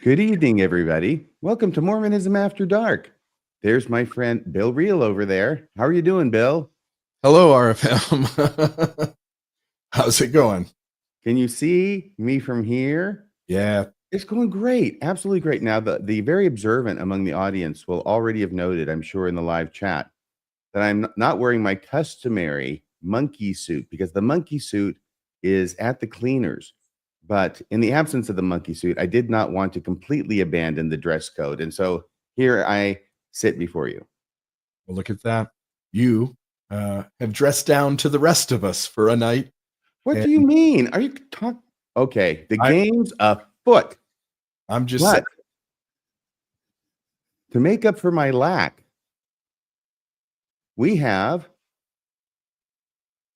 Good evening, everybody. Welcome to Mormonism After Dark. There's my friend Bill Reel over there. How are you doing, Bill? Hello, RFM. How's it going? Can you see me from here? Yeah. It's going great. Absolutely great. Now, the very observant among the audience will already have noted, I'm sure, in the live chat, that I'm not wearing my customary monkey suit because the monkey suit is at the cleaners. But in the absence of the monkey suit, I did not want to completely abandon the dress code. And so here I sit before you. Well, look at that. You have dressed down to the rest of us for a night. What do you mean? Are you talking? Okay, the game's afoot. I'm just saying. To make up for my lack, we have,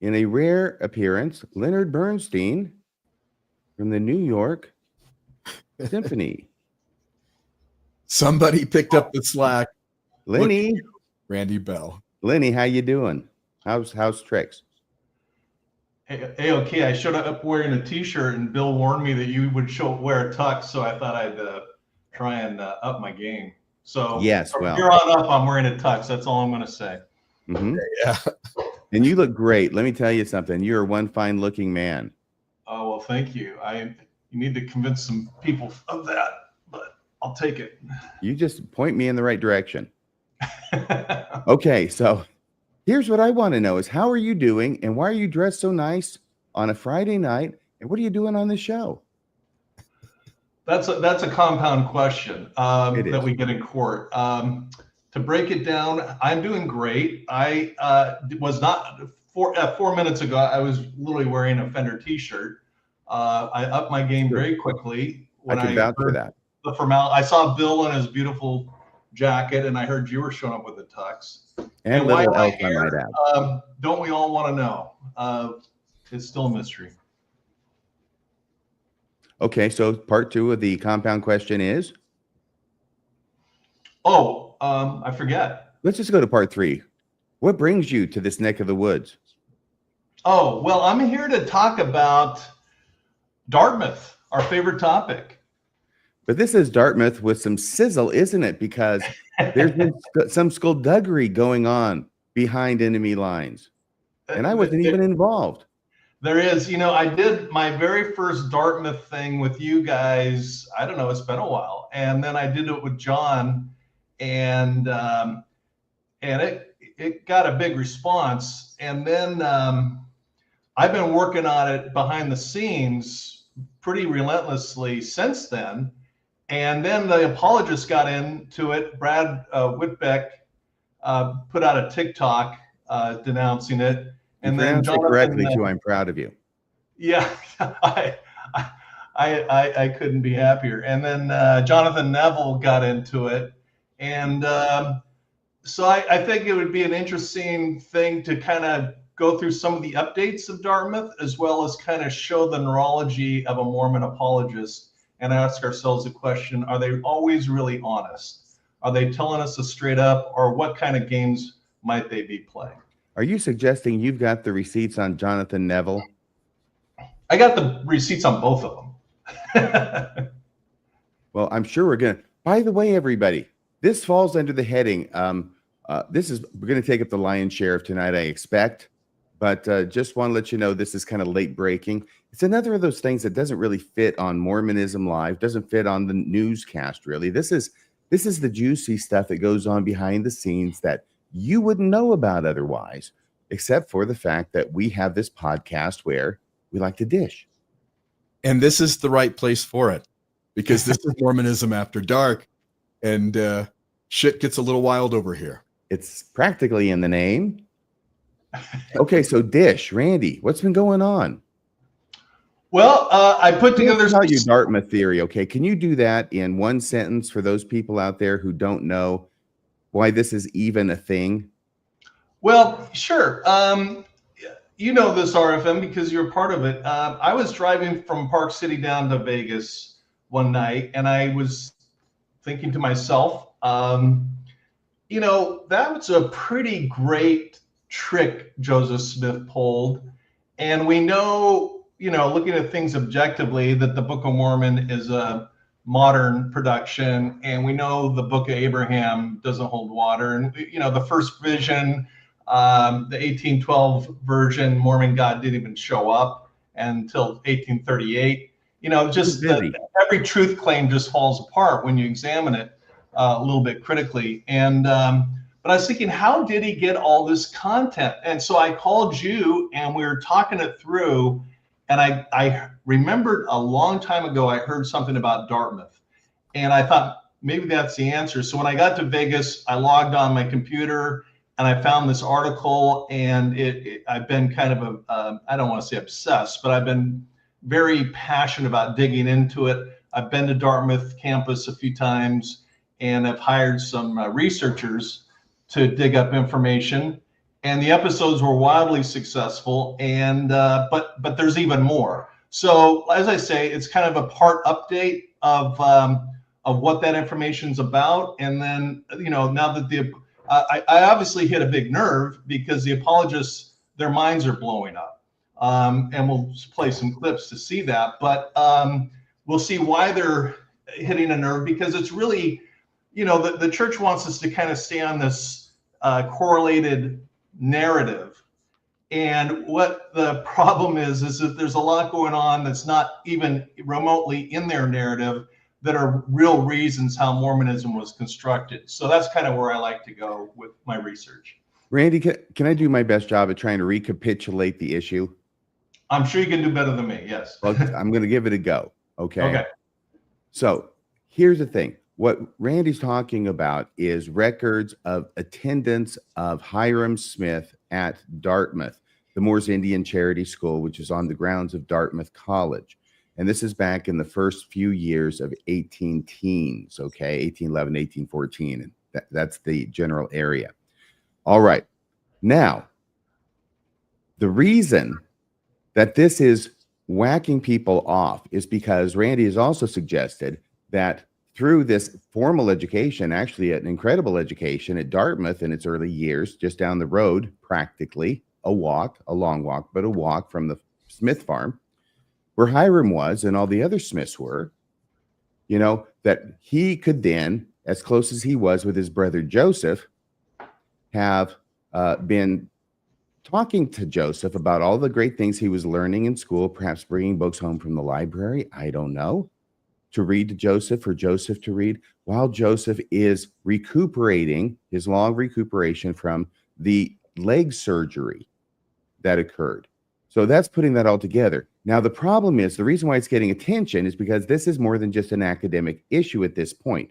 in a rare appearance, Leonard Bernstein from the New York Symphony. Somebody picked up the slack. Lenny. Randy Bell. Lenny, how you doing? How's tricks? Hey, okay, I showed up wearing a t-shirt and Bill warned me that you would wear a tux, so I thought I'd try and up my game. So yes, from well, here on up, I'm wearing a tux. That's all I'm going to say. Mm-hmm. Yeah. And you look great. Let me tell you something. You're one fine-looking man. Oh, well, thank you. You need to convince some people of that, but I'll take it. You just point me in the right direction. Okay, so here's what I want to know is how are you doing and why are you dressed so nice on a Friday night? And what are you doing on the show? That's a compound question that we get in court. To break it down, I'm doing great. I was not 4 minutes ago. I was literally wearing a Fender T-shirt. I upped my game very quickly when I can vouch for that. I saw Bill in his beautiful jacket, and I heard you were showing up with a tux. And why little my elf, hair, I might add. Don't we all want to know? It's still a mystery. Okay, so part 2 of the compound question is? Oh, I forget. Let's just go to part 3. What brings you to this neck of the woods? Oh, well, I'm here to talk about Dartmouth, our favorite topic. But this is Dartmouth with some sizzle, isn't it? Because there's been some skullduggery going on behind enemy lines. And I wasn't even involved. There is. You know, I did my very first Dartmouth thing with you guys. I don't know, it's been a while. And then I did it with John, and it got a big response. And then I've been working on it behind the scenes pretty relentlessly since then. And then the Apologist got into it. Brad Whitbeck put out a TikTok denouncing it. And then Jonathan, correctly too. I'm proud of you. Yeah, I couldn't be happier. And then Jonathan Neville got into it, and so I think it would be an interesting thing to kind of go through some of the updates of Dartmouth, as well as kind of show the neurology of a Mormon apologist, and ask ourselves the question: are they always really honest? Are they telling us a straight up, or what kind of games might they be playing? Are you suggesting you've got the receipts on Jonathan Neville? I got the receipts on both of them. Well, I'm sure we're going to. By the way, everybody, this falls under the heading. We're going to take up the lion's share of tonight, I expect. But just want to let you know this is kind of late breaking. It's another of those things that doesn't really fit on Mormonism Live, doesn't fit on the newscast, really. This is the juicy stuff that goes on behind the scenes that you wouldn't know about otherwise, except for the fact that we have this podcast where we like to dish. And this is the right place for it, because this is Mormonism After Dark, and shit gets a little wild over here. It's practically in the name. Okay, so dish, Randy, what's been going on? Well, I put together tell you Dartmouth theory. Okay, can you do that in one sentence for those people out there who don't know why this is even a thing? Well, sure. You know this, RFM, because you're part of it. I was driving from Park City down to Vegas one night, and I was thinking to myself, you know, that was a pretty great trick Joseph Smith pulled. And we know, you know, looking at things objectively, that the Book of Mormon is a modern production, and we know the Book of Abraham doesn't hold water. And the first vision, the 1812 version, Mormon God didn't even show up until 1838. Just every truth claim just falls apart when you examine it a little bit critically. And but I was thinking, how did he get all this content? And so I called you, and we were talking it through. And I remembered a long time ago, I heard something about Dartmouth, and I thought maybe that's the answer. So when I got to Vegas, I logged on my computer and I found this article, and I've been kind of I don't want to say obsessed, but I've been very passionate about digging into it. I've been to Dartmouth campus a few times, and I've hired some researchers to dig up information. And the episodes were wildly successful, and but there's even more. So as I say, it's kind of a part update of what that information's about. And then now that I obviously hit a big nerve, because the apologists, their minds are blowing up, and we'll play some clips to see that. But we'll see why they're hitting a nerve, because it's really, the church wants us to kind of stay on this correlated narrative. And what the problem is that there's a lot going on that's not even remotely in their narrative that are real reasons how Mormonism was constructed. So that's kind of where I like to go with my research. Randy, can I do my best job at trying to recapitulate the issue? I'm sure you can do better than me. Yes. Well, I'm going to give it a go. Okay. Okay. So here's the thing. What Randy's talking about is records of attendance of Hiram Smith at Dartmouth, the Moores Indian Charity School, which is on the grounds of Dartmouth College. And this is back in the first few years of 18 teens, okay, 1811, 1814. And that's the general area. All right. Now, the reason that this is whacking people off is because Randy has also suggested that through this formal education, actually an incredible education at Dartmouth in its early years, just down the road, practically a long walk, but a walk from the Smith farm, where Hiram was and all the other Smiths were, that he could then, as close as he was with his brother Joseph, have been talking to Joseph about all the great things he was learning in school, perhaps bringing books home from the library, I don't know, to read to Joseph, for Joseph to read, while Joseph is recuperating, his long recuperation from the leg surgery that occurred. So that's putting that all together. Now, the problem is, the reason why it's getting attention is because this is more than just an academic issue at this point.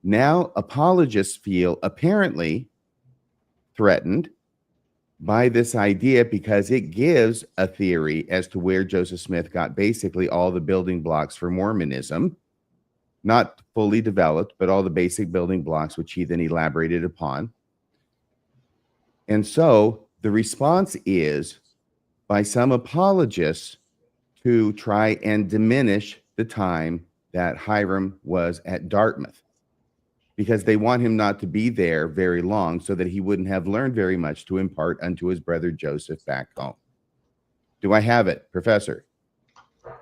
Now, apologists feel apparently threatened by this idea because it gives a theory as to where Joseph Smith got basically all the building blocks for Mormonism, not fully developed, but all the basic building blocks, which he then elaborated upon. And so the response is by some apologists to try and diminish the time that Hiram was at Dartmouth, because they want him not to be there very long so that he wouldn't have learned very much to impart unto his brother Joseph back home. Do I have it, Professor?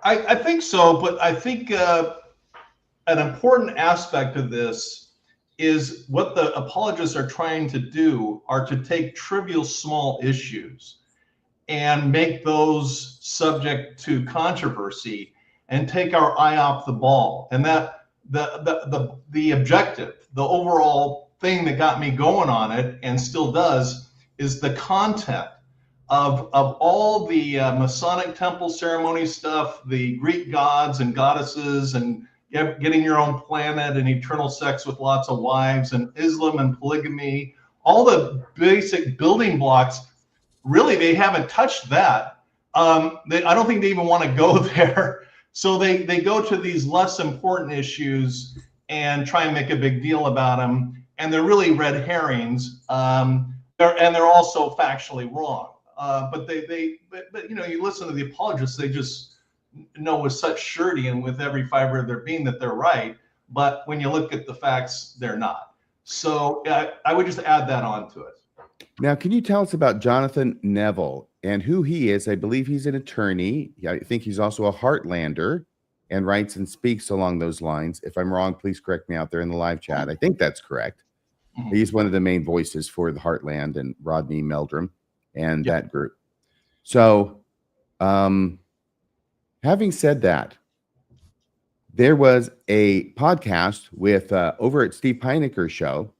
I think so, but I think an important aspect of this is what the apologists are trying to do are to take trivial small issues and make those subject to controversy and take our eye off the ball. And that the objective, the overall thing that got me going on it and still does, is the content of all the Masonic temple ceremony stuff, the Greek gods and goddesses, and getting your own planet and eternal sex with lots of wives, and Islam and polygamy, all the basic building blocks. Really, they haven't touched that. I don't think they even want to go there. So they go to these less important issues and try and make a big deal about them. And they're really red herrings. They're also factually wrong. But you listen to the apologists, they just know with such surety and with every fiber of their being that they're right. But when you look at the facts, they're not. So I would just add that on to it. Now, can you tell us about Jonathan Neville and who he is? I believe he's an attorney. I think he's also a Heartlander. and writes and speaks along those lines. If I'm wrong, please correct me out there in the live chat. I think that's correct. He's one of the main voices for the Heartland and Rodney Meldrum and that group. So, having said that, there was a podcast with over at Steve Peineker's show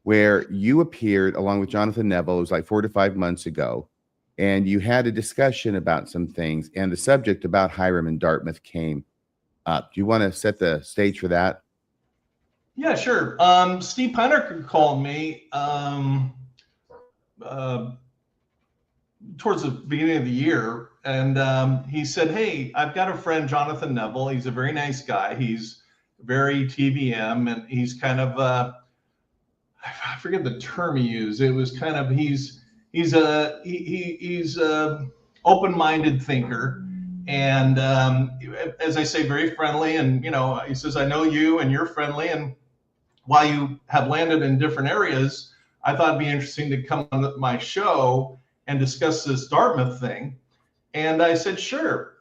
where you appeared along with Jonathan Neville. It was like 4 to 5 months ago, and you had a discussion about some things, and the subject about Hiram and Dartmouth came up. Do you want to set the stage for that? Yeah, sure. Steve Peineker called me towards the beginning of the year, and he said, "Hey, I've got a friend, Jonathan Neville. He's a very nice guy. He's very TVM, and he's kind of I forget the term he used. It was kind of he's a open-minded thinker, and as I say, very friendly. And he says, I know you, and you're friendly, and while you have landed in different areas, I thought it'd be interesting to come on my show and discuss this Dartmouth thing." And I said, sure,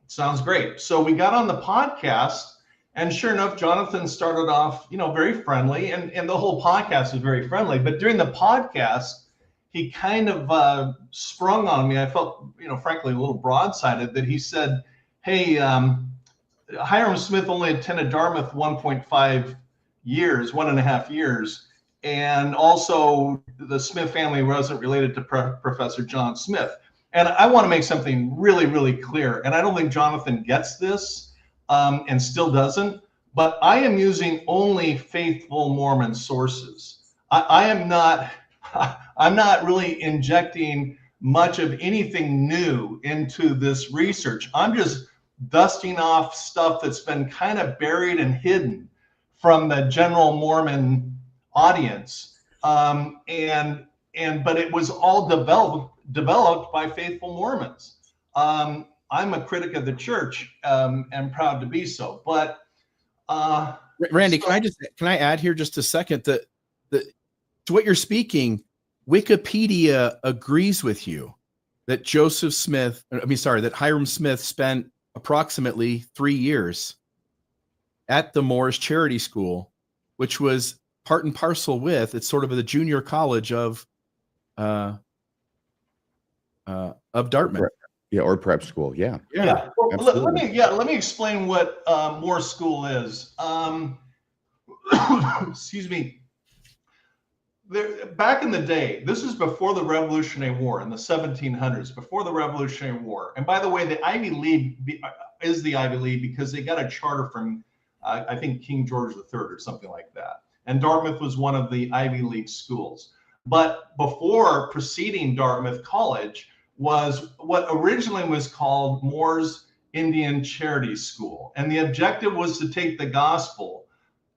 sounds great. So we got on the podcast, and sure enough, Jonathan started off, very friendly, and the whole podcast was very friendly. But during the podcast, he kind of sprung on me. I felt, frankly, a little broadsided, that he said, "Hey, Hiram Smith only attended Dartmouth 1.5 years, 1.5 years. And also the Smith family wasn't related to Professor John Smith." And I want to make something really, really clear. And I don't think Jonathan gets this and still doesn't, but I am using only faithful Mormon sources. I'm not really injecting much of anything new into this research. I'm just dusting off stuff that's been kind of buried and hidden from the general Mormon audience, but it was all developed by faithful Mormons. I'm a critic of the church, and proud to be so. But Randy, can I add here just a second that to what you're speaking, Wikipedia agrees with you that that Hiram Smith spent approximately 3 years at the Moores Charity School, which was part and parcel with, it's sort of the junior college of Dartmouth. Or prep school. Yeah. Well, let me explain what Moore School is. Excuse me. Back in the day, this is before the Revolutionary War in the 1700s, before the Revolutionary War. And by the way, the Ivy League is the Ivy League because they got a charter from, I think, King George III or something like that. And Dartmouth was one of the Ivy League schools. But preceding Dartmouth College was what originally was called Moore's Indian Charity School. And the objective was to take the gospel.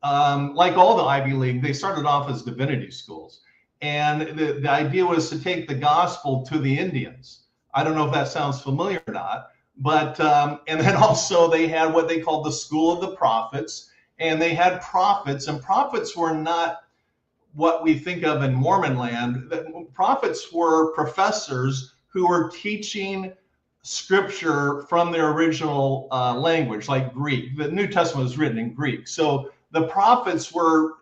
Like all the Ivy League, they started off as divinity schools. And the idea was to take the gospel to the Indians. I don't know if that sounds familiar or not, but, and then also they had what they called the School of the Prophets, and they had prophets, and prophets were not what we think of in Mormon land. Prophets were professors who were teaching scripture from their original language, like Greek. The New Testament was written in Greek. So the prophets were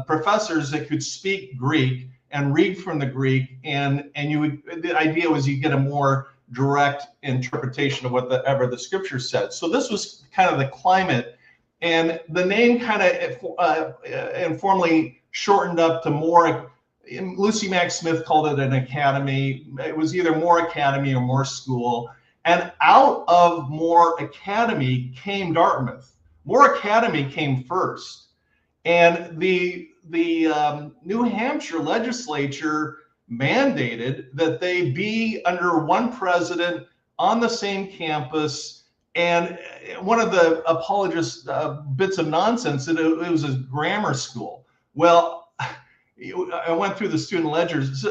professors that could speak Greek and read from the Greek, and the idea was you get a more direct interpretation of whatever the scripture said. So this was kind of the climate, and the name kind of informally shortened up to Moore. Lucy Mack Smith called it an academy. It was either Moore Academy or Moore School. And out of Moore Academy came Dartmouth. Moore Academy came first. And the New Hampshire legislature mandated that they be under one president on the same campus. And one of the Apologist bits of nonsense, that it was a grammar school. Well, I went through the student ledgers.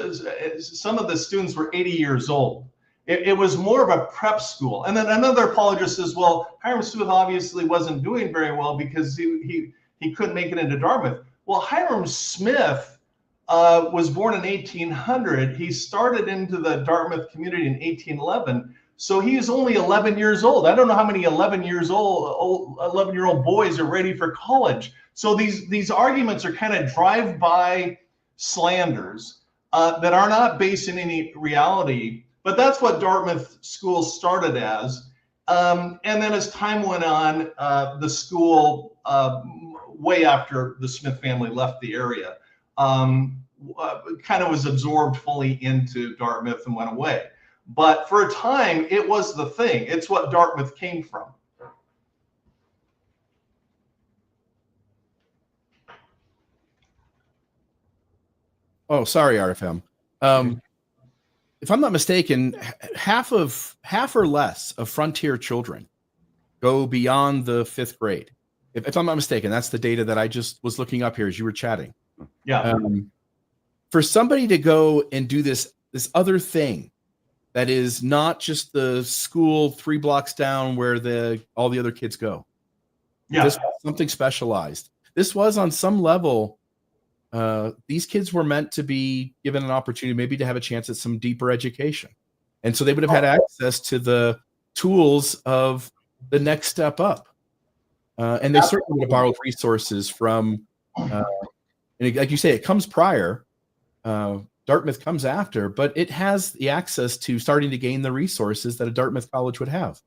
Some of the students were 80 years old. It was more of a prep school. And then another apologist says, well, Hiram Smith obviously wasn't doing very well because he couldn't make it into Dartmouth. Well, Hiram Smith was born in 1800. He started into the Dartmouth community in 1811. So he is only 11 years old. I don't know how many 11-year-old boys are ready for college. So these arguments are kind of drive-by slanders that are not based in any reality. But that's what Dartmouth schools started as. And then as time went on, the school, way after the Smith family left the area, kind of was absorbed fully into Dartmouth and went away. But for a time, it was the thing. It's what Dartmouth came from. Oh, sorry, RFM. If I'm not mistaken, half or less of frontier children go beyond the 5th grade. If I'm not mistaken, that's the data that I just was looking up here as you were chatting. Yeah. For somebody to go and do this other thing that is not just the school 3 blocks down where all the other kids go. Yeah. This was something specialized. This was on some level. These kids were meant to be given an opportunity, maybe to have a chance at some deeper education. And so they would have had access to the tools of the next step up. And they certainly would have borrowed resources from, and like you say, it comes prior. Dartmouth comes after, but it has the access to starting to gain the resources that a Dartmouth college would have.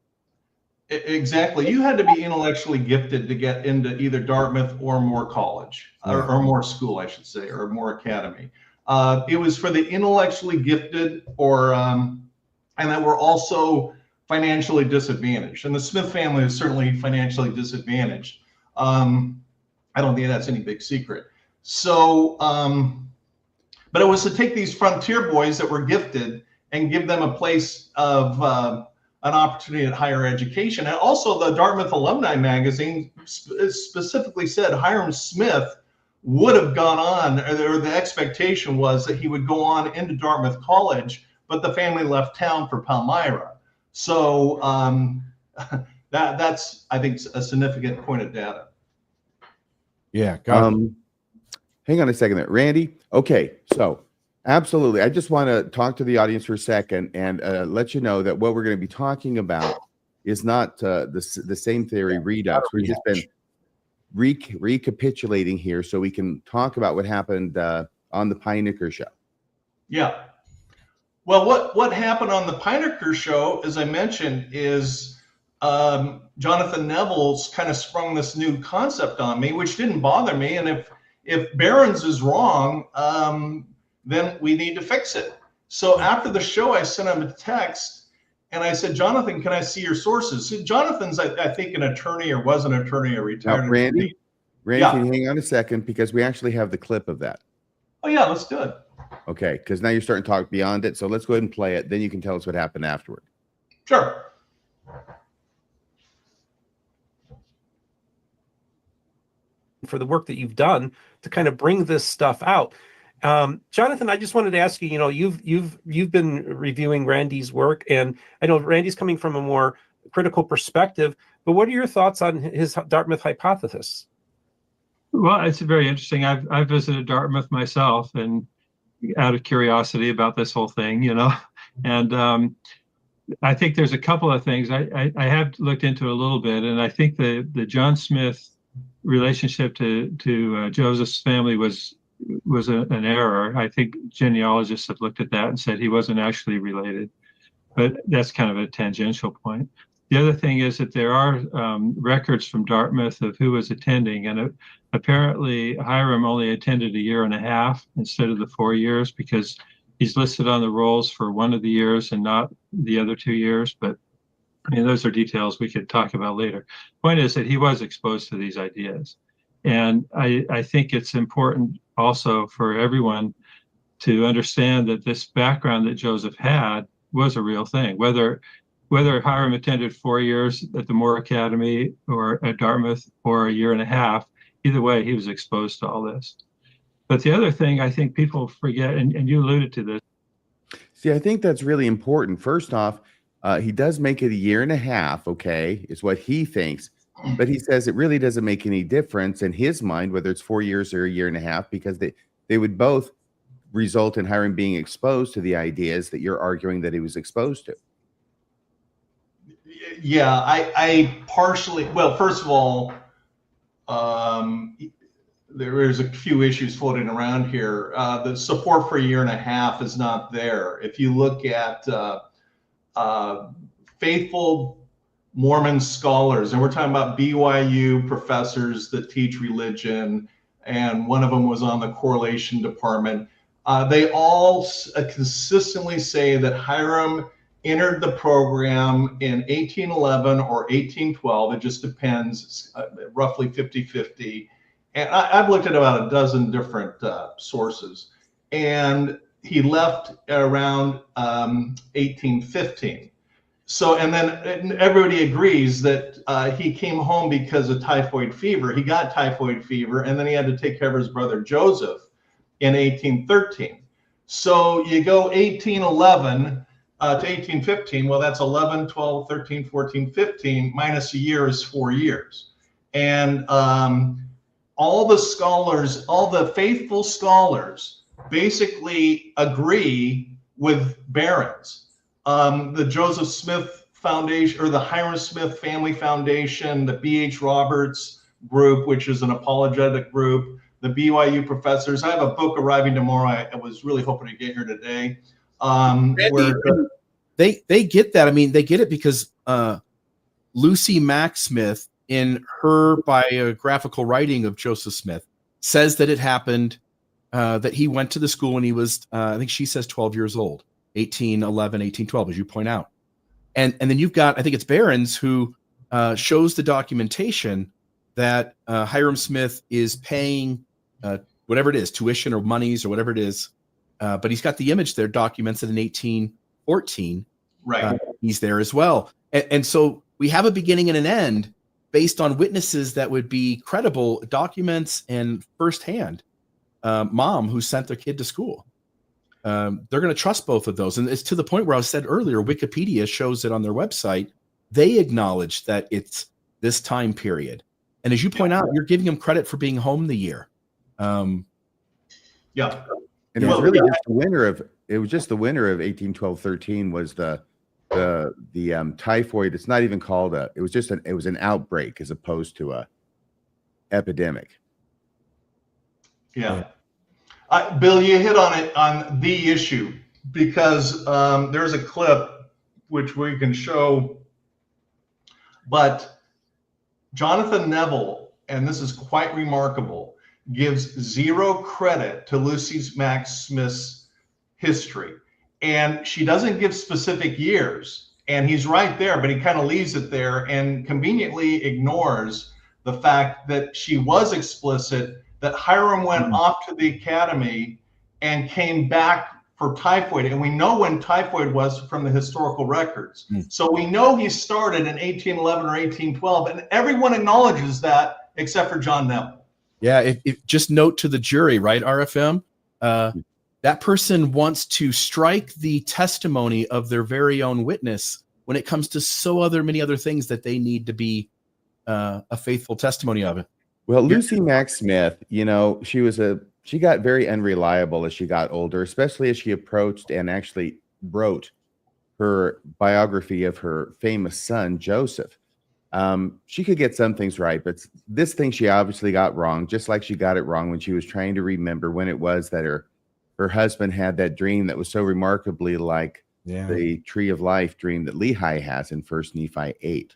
Exactly. You had to be intellectually gifted to get into either Dartmouth or Moore College, or Moore School, I should say, or Moore Academy. It was for the intellectually gifted, and that were also financially disadvantaged. And the Smith family is certainly financially disadvantaged. I don't think that's any big secret. So, but it was to take these frontier boys that were gifted and give them a place of an opportunity at higher education. And also the Dartmouth Alumni Magazine specifically said Hiram Smith would have gone on, or the expectation was that he would go on into Dartmouth College, but the family left town for Palmyra. So that's, I think, a significant point of data. Yeah. Got it. Hang on a second there, Randy. Okay, so absolutely. I just want to talk to the audience for a second and let you know that what we're going to be talking about is not the same theory redux. We've just been recapitulating here so we can talk about what happened on the Pinecker show. Yeah. Well, what happened on the Pinecker show, as I mentioned, is Jonathan Neville's kind of sprung this new concept on me, which didn't bother me. And if Barron's is wrong, then we need to fix it. So after the show, I sent him a text and I said, Jonathan, can I see your sources? So Jonathan's, I think, an attorney, or was an attorney, a retired Randy, attorney. can you hang on a second, because we actually have the clip of that. Oh yeah, let's do it. Okay, because now you're starting to talk beyond it. So let's go ahead and play it. Then you can tell us what happened afterward. Sure. For the work that you've done to kind of bring this stuff out. Jonathan, I just wanted to ask you, you've been reviewing Randy's work, and I know Randy's coming from a more critical perspective, but what are your thoughts on his Dartmouth hypothesis? Well, it's very interesting. I've visited Dartmouth myself, and out of curiosity about this whole thing, and I think there's a couple of things I have looked into a little bit, and I think the John Smith relationship to Joseph's family was an error. I think genealogists have looked at that and said he wasn't actually related, but that's kind of a tangential point. The other thing is that there are records from Dartmouth of who was attending, and apparently Hiram only attended 1.5 years instead of the 4 years, because he's listed on the rolls for one of the years and not the other 2 years. But I mean, those are details we could talk about later. Point is that he was exposed to these ideas. And I think it's important also for everyone to understand that this background that Joseph had was a real thing. Whether Hiram attended 4 years at the Moore Academy or at Dartmouth or 1.5 years, either way, he was exposed to all this. But the other thing I think people forget, and you alluded to this. See, I think that's really important. First off, he does make it 1.5 years, okay, is what he thinks. But he says it really doesn't make any difference in his mind, whether it's 4 years or 1.5 years, because they would both result in Hiram being exposed to the ideas that you're arguing that he was exposed to. Yeah, I partially, well, first of all, there is a few issues floating around here. The support for a year and a half is not there. If you look at faithful Mormon scholars, and we're talking about BYU professors that teach religion, and one of them was on the correlation department, they all consistently say that Hiram entered the program in 1811 or 1812. It just depends, roughly 50-50. And I've looked at about a dozen different sources. And he left around 1815. So, and then everybody agrees that he came home because of typhoid fever. He got typhoid fever, and then he had to take care of his brother Joseph in 1813. So you go 1811 to 1815. Well, that's 11, 12, 13, 14, 15, minus a year is 4 years. And all the scholars, all the faithful scholars basically agree with Barron's. The Joseph Smith Foundation, or the Hiram Smith Family Foundation, the B.H. Roberts group, which is an apologetic group, the BYU professors. I have a book arriving tomorrow. I was really hoping to get here today. They get that. I mean, they get it because Lucy Mack Smith, in her biographical writing of Joseph Smith, says that it happened, that he went to the school when he was, I think she says 12 years old, 1811, 1812, as you point out. And then you've got, I think it's Barron's, who shows the documentation that Hiram Smith is paying whatever it is, tuition or monies or whatever it is. But he's got the image there, documents it in 1814. Right. He's there as well. And so we have a beginning and an end based on witnesses that would be credible, documents, and firsthand. Mom who sent their kid to school. They're going to trust both of those. And it's to the point where I said earlier, Wikipedia shows it on their website. They acknowledge that it's this time period. And as you point out, you're giving them credit for being home the year. Yeah. And it was really just the winter of, it was just the winter of 1812-13 was the typhoid. It's not even called it was just it was an outbreak as opposed to a epidemic. Yeah. Bill, you hit on it, on the issue, because there's a clip which we can show, but Jonathan Neville, and this is quite remarkable, gives zero credit to Lucy Mack Smith's history. And she doesn't give specific years. And he's right there, but he kind of leaves it there and conveniently ignores the fact that she was explicit, that Hiram went off to the academy and came back for typhoid. And we know when typhoid was from the historical records. So we know he started in 1811 or 1812, and everyone acknowledges that except for John Neville. Yeah, if just note to the jury, right, RFM? That person wants to strike the testimony of their very own witness when it comes to many other things that they need to be a faithful testimony of it. Well, Lucy Mack Smith, you know, she got very unreliable as she got older, especially as she approached and actually wrote her biography of her famous son, Joseph. She could get some things right, but this thing she obviously got wrong, just like she got it wrong when she was trying to remember when it was that her husband had that dream that was so remarkably like the tree of life dream that Lehi has in 1 Nephi 8.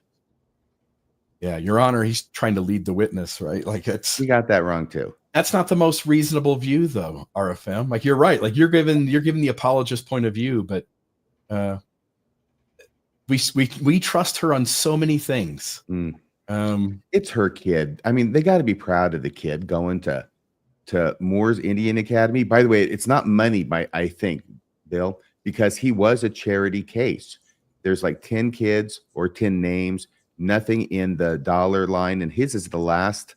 Yeah, Your Honor, he's trying to lead the witness, right? Like he got that wrong too. That's not the most reasonable view, though, RFM. Like you're right. Like you're giving the apologist point of view, but we trust her on so many things. It's her kid. I mean, they got to be proud of the kid going to Moore's Indian Academy. By the way, it's not money, I think, Bill, because he was a charity case. There's like 10 kids or 10 names, nothing in the dollar line, and his is the last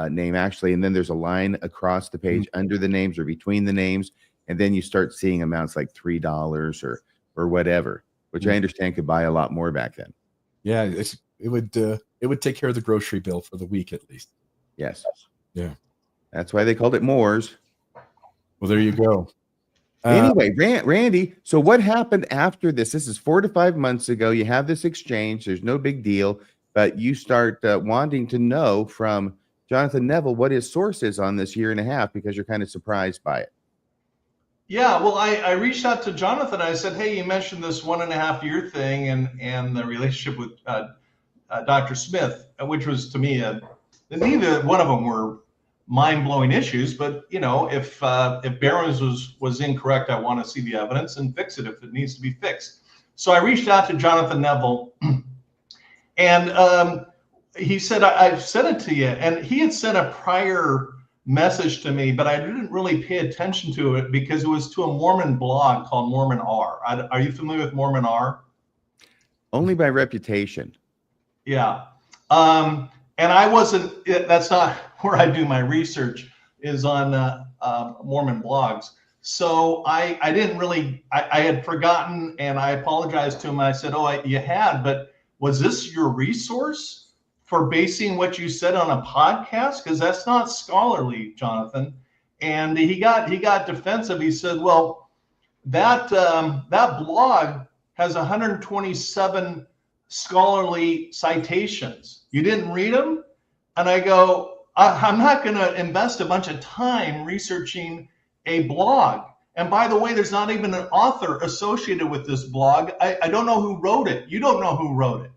name actually. And then there's a line across the page under the names or between the names, and then you start seeing amounts like $3 or whatever, which I understand could buy a lot more back then. Yeah, it would take care of the grocery bill for the week at least. Yes. Yeah. That's why they called it Moore's. Well, there you go. Anyway, Randy, so what happened after this? This is 4 to 5 months ago. You have this exchange. There's no big deal, but you start wanting to know from Jonathan Neville what his source is on this 1.5 years because you're kind of surprised by it. Yeah, well, I reached out to Jonathan. I said, hey, you mentioned this 1.5 year thing and the relationship with Dr. Smith, which was to me, neither one of them were mind-blowing issues, but if Barron's was incorrect, I want to see the evidence and fix it if it needs to be fixed. So I reached out to Jonathan Neville, and he said, I've sent it to you. And he had sent a prior message to me, but I didn't really pay attention to it because it was to a Mormon blog called Mormon R. Are you familiar with Mormon R? Only by reputation. Yeah. And I wasn't, that's not where I do my research, is on Mormon blogs. So I didn't really, I had forgotten, and I apologized to him. I said, oh, you had, but was this your resource for basing what you said on a podcast? Because that's not scholarly, Jonathan. And he got defensive. He said, well, that blog has 127 scholarly citations. You didn't read them? And I go, I'm not going to invest a bunch of time researching a blog. And by the way, there's not even an author associated with this blog. I don't know who wrote it. You don't know who wrote it.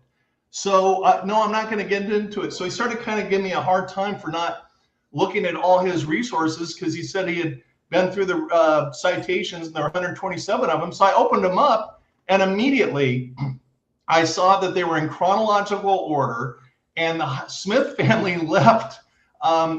So no, I'm not going to get into it. So he started kind of giving me a hard time for not looking at all his resources, because he said he had been through the citations, and there were 127 of them. So I opened them up, and immediately I saw that they were in chronological order, and the Smith family left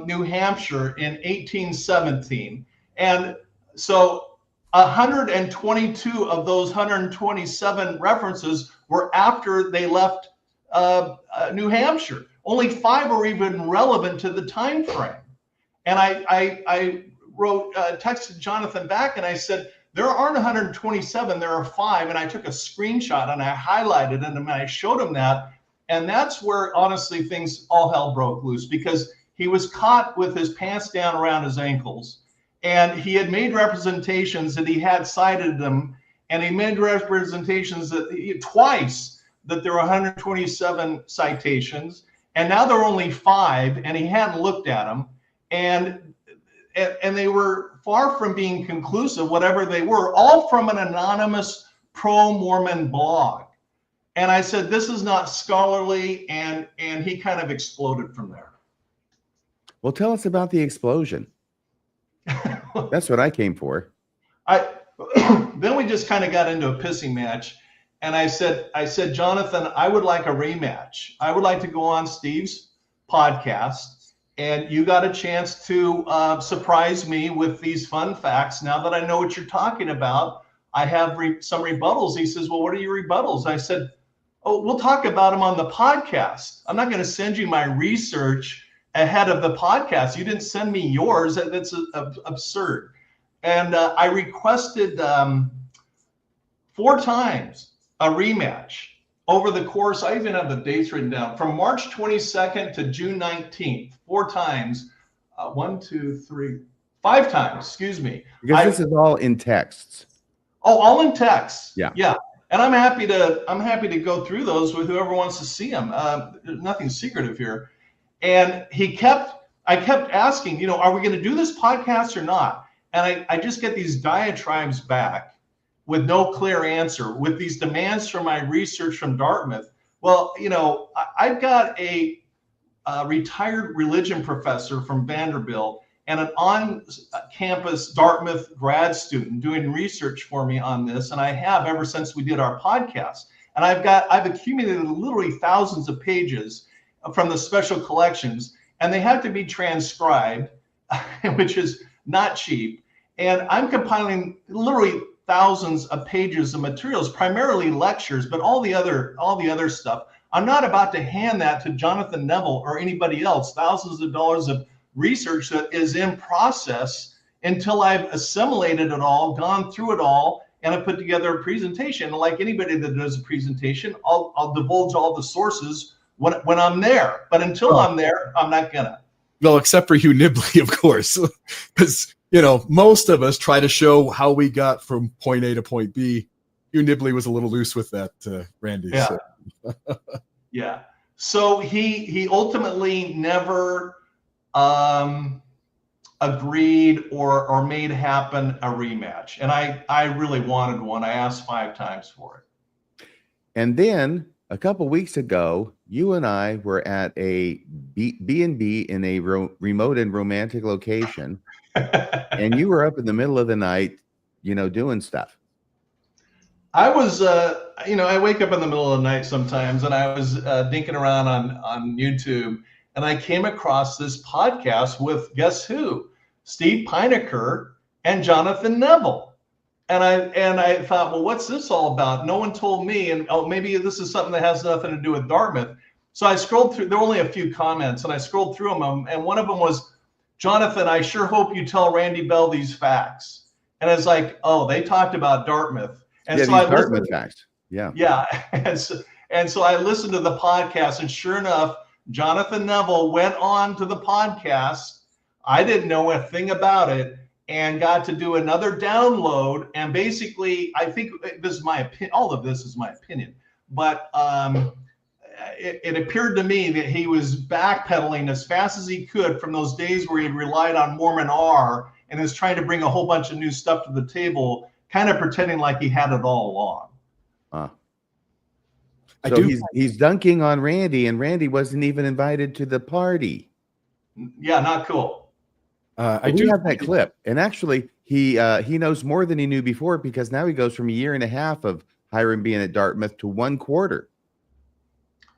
New Hampshire in 1817. And so 122 of those 127 references were after they left New Hampshire. Only 5 are even relevant to the time frame. And I wrote, texted Jonathan back, and I said, there aren't 127, there are 5. And I took a screenshot and I highlighted it, and I showed him that. And that's where, honestly, things, all hell broke loose, because he was caught with his pants down around his ankles. And he had made representations that he had cited them. And he made representations that twice that there were 127 citations. And now there are only 5, and he hadn't looked at them. And they were far from being conclusive, whatever they were, all from an anonymous pro-Mormon blog. And I said, this is not scholarly, and he kind of exploded from there. Well, tell us about the explosion. That's what I came for. Then we just kind of got into a pissing match. And I said, Jonathan, I would like a rematch. I would like to go on Steve's podcast, and you got a chance to surprise me with these fun facts. Now that I know what you're talking about, I have some rebuttals. He says, well, what are your rebuttals? I said, oh, we'll talk about them on the podcast. I'm not going to send you my research ahead of the podcast. You didn't send me yours. That's absurd. And I requested 4 times a rematch over the course. I even have the dates written down, from March 22nd to June 19th, 4 times, 5 times, excuse me. Because this is all in texts. Oh, all in text. Yeah. Yeah. And I'm happy to go through those with whoever wants to see them. There's nothing secretive here. And I kept asking, are we going to do this podcast or not? And I just get these diatribes back with no clear answer, with these demands for my research from Dartmouth. Well, I've got a retired religion professor from Vanderbilt and an on-campus Dartmouth grad student doing research for me on this, and I have ever since we did our podcast. And I've accumulated literally thousands of pages from the special collections, and they have to be transcribed, which is not cheap. And I'm compiling literally thousands of pages of materials, primarily lectures, but all the other stuff. I'm not about to hand that to Jonathan Neville or anybody else. Thousands of dollars of research that is in process until I've assimilated it all, gone through it all, and I put together a presentation. And like anybody that does a presentation, I'll divulge all the sources when I'm there. But until I'm there, I'm not gonna. Well, except for Hugh Nibley, of course, because most of us try to show how we got from point A to point B. Hugh Nibley was a little loose with that, Randy. Yeah. So. Yeah. So he ultimately never agreed or made happen a rematch, and I really wanted one. I asked 5 times for it. And then a couple weeks ago, you and I were at a B&B in a remote and romantic location, and you were up in the middle of the night, doing stuff. I was, I wake up in the middle of the night sometimes, and I was dinking around on YouTube, and I came across this podcast with, guess who? Steve Pinecker and Jonathan Neville. And I thought, well, what's this all about? No one told me, and maybe this is something that has nothing to do with Dartmouth. So I scrolled through, there were only a few comments, and I scrolled through them, and one of them was, Jonathan, I sure hope you tell Randy Bell these facts. And it's like, oh, they talked about Dartmouth. And so I Dartmouth facts. Yeah. Yeah. And so I listened to the podcast, and sure enough, Jonathan Neville went on to the podcast. I didn't know a thing about it, and got to do another download. And basically, I think this is my opinion. All of this is my opinion, but it appeared to me that he was backpedaling as fast as he could from those days where he relied on Mormon R and is trying to bring a whole bunch of new stuff to the table, kind of pretending like he had it all along. So he's dunking on Randy, and Randy wasn't even invited to the party. Yeah, not cool. I do have that clip, and actually, he knows more than he knew before, because now he goes from 1.5 years of Hiram being at Dartmouth to 1 quarter.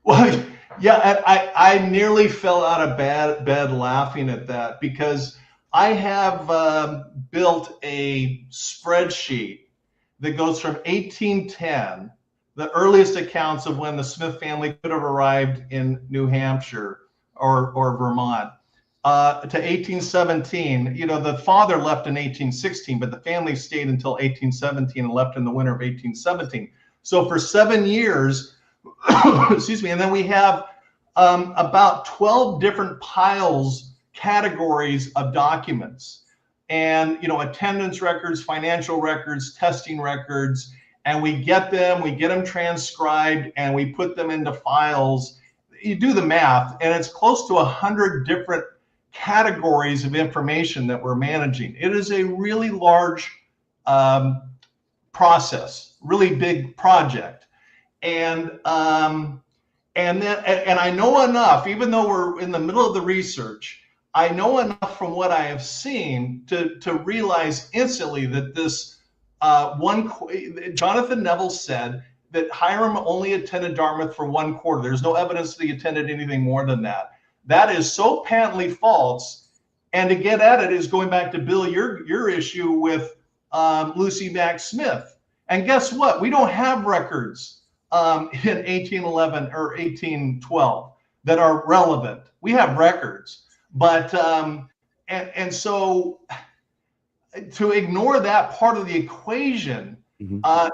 Well, yeah, I nearly fell out of bed laughing at that, because I have built a spreadsheet that goes from 1810, the earliest accounts of when the Smith family could have arrived in New Hampshire or Vermont, to 1817. The father left in 1816, but the family stayed until 1817 and left in the winter of 1817. So for 7 years, excuse me, and then we have about 12 different categories of documents, and attendance records, financial records, testing records, and we get them transcribed, and we put them into files. You do the math, and it's close to 100 different categories of information that we're managing. It is a really large process, really big project, and I know enough, even though we're in the middle of the research, I know enough from what I have seen to realize instantly that this Jonathan Neville said that Hiram only attended Dartmouth for 1 quarter. There's no evidence that he attended anything more than that. That is so patently false. And to get at it is going back to Bill, your issue with Lucy Mack Smith. And guess what? We don't have records in 1811 or 1812 that are relevant. We have records, but and so to ignore that part of the equation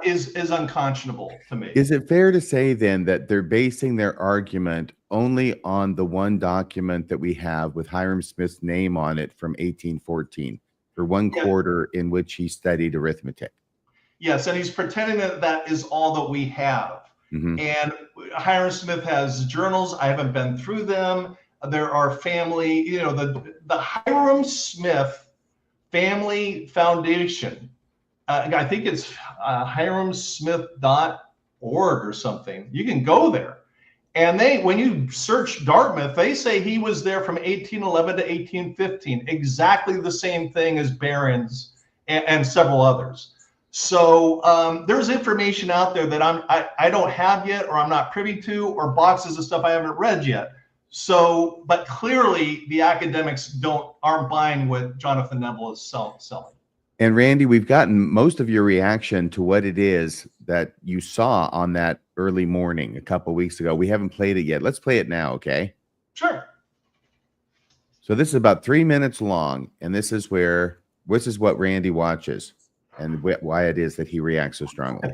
is unconscionable to me. Is it fair to say then that they're basing their argument only on the one document that we have with Hiram Smith's name on it from 1814 for 1 quarter in which he studied arithmetic? Yes, and he's pretending that is all that we have. And Hiram Smith has journals. I haven't been through them. There are family, the Hiram Smith Family Foundation. I think it's hiramsmith.org or something. You can go there. And when you search Dartmouth, they say he was there from 1811 to 1815, exactly the same thing as Barron's and several others. So there's information out there that I don't have yet, or I'm not privy to, or boxes of stuff I haven't read yet. So, but clearly the academics aren't buying what Jonathan Neville is selling. And Randy, we've gotten most of your reaction to what it is that you saw on that early morning a couple weeks ago. We haven't played it yet. Let's play it now, okay? Sure. So this is about 3 minutes long, and this is what Randy watches and why it is that he reacts so strongly.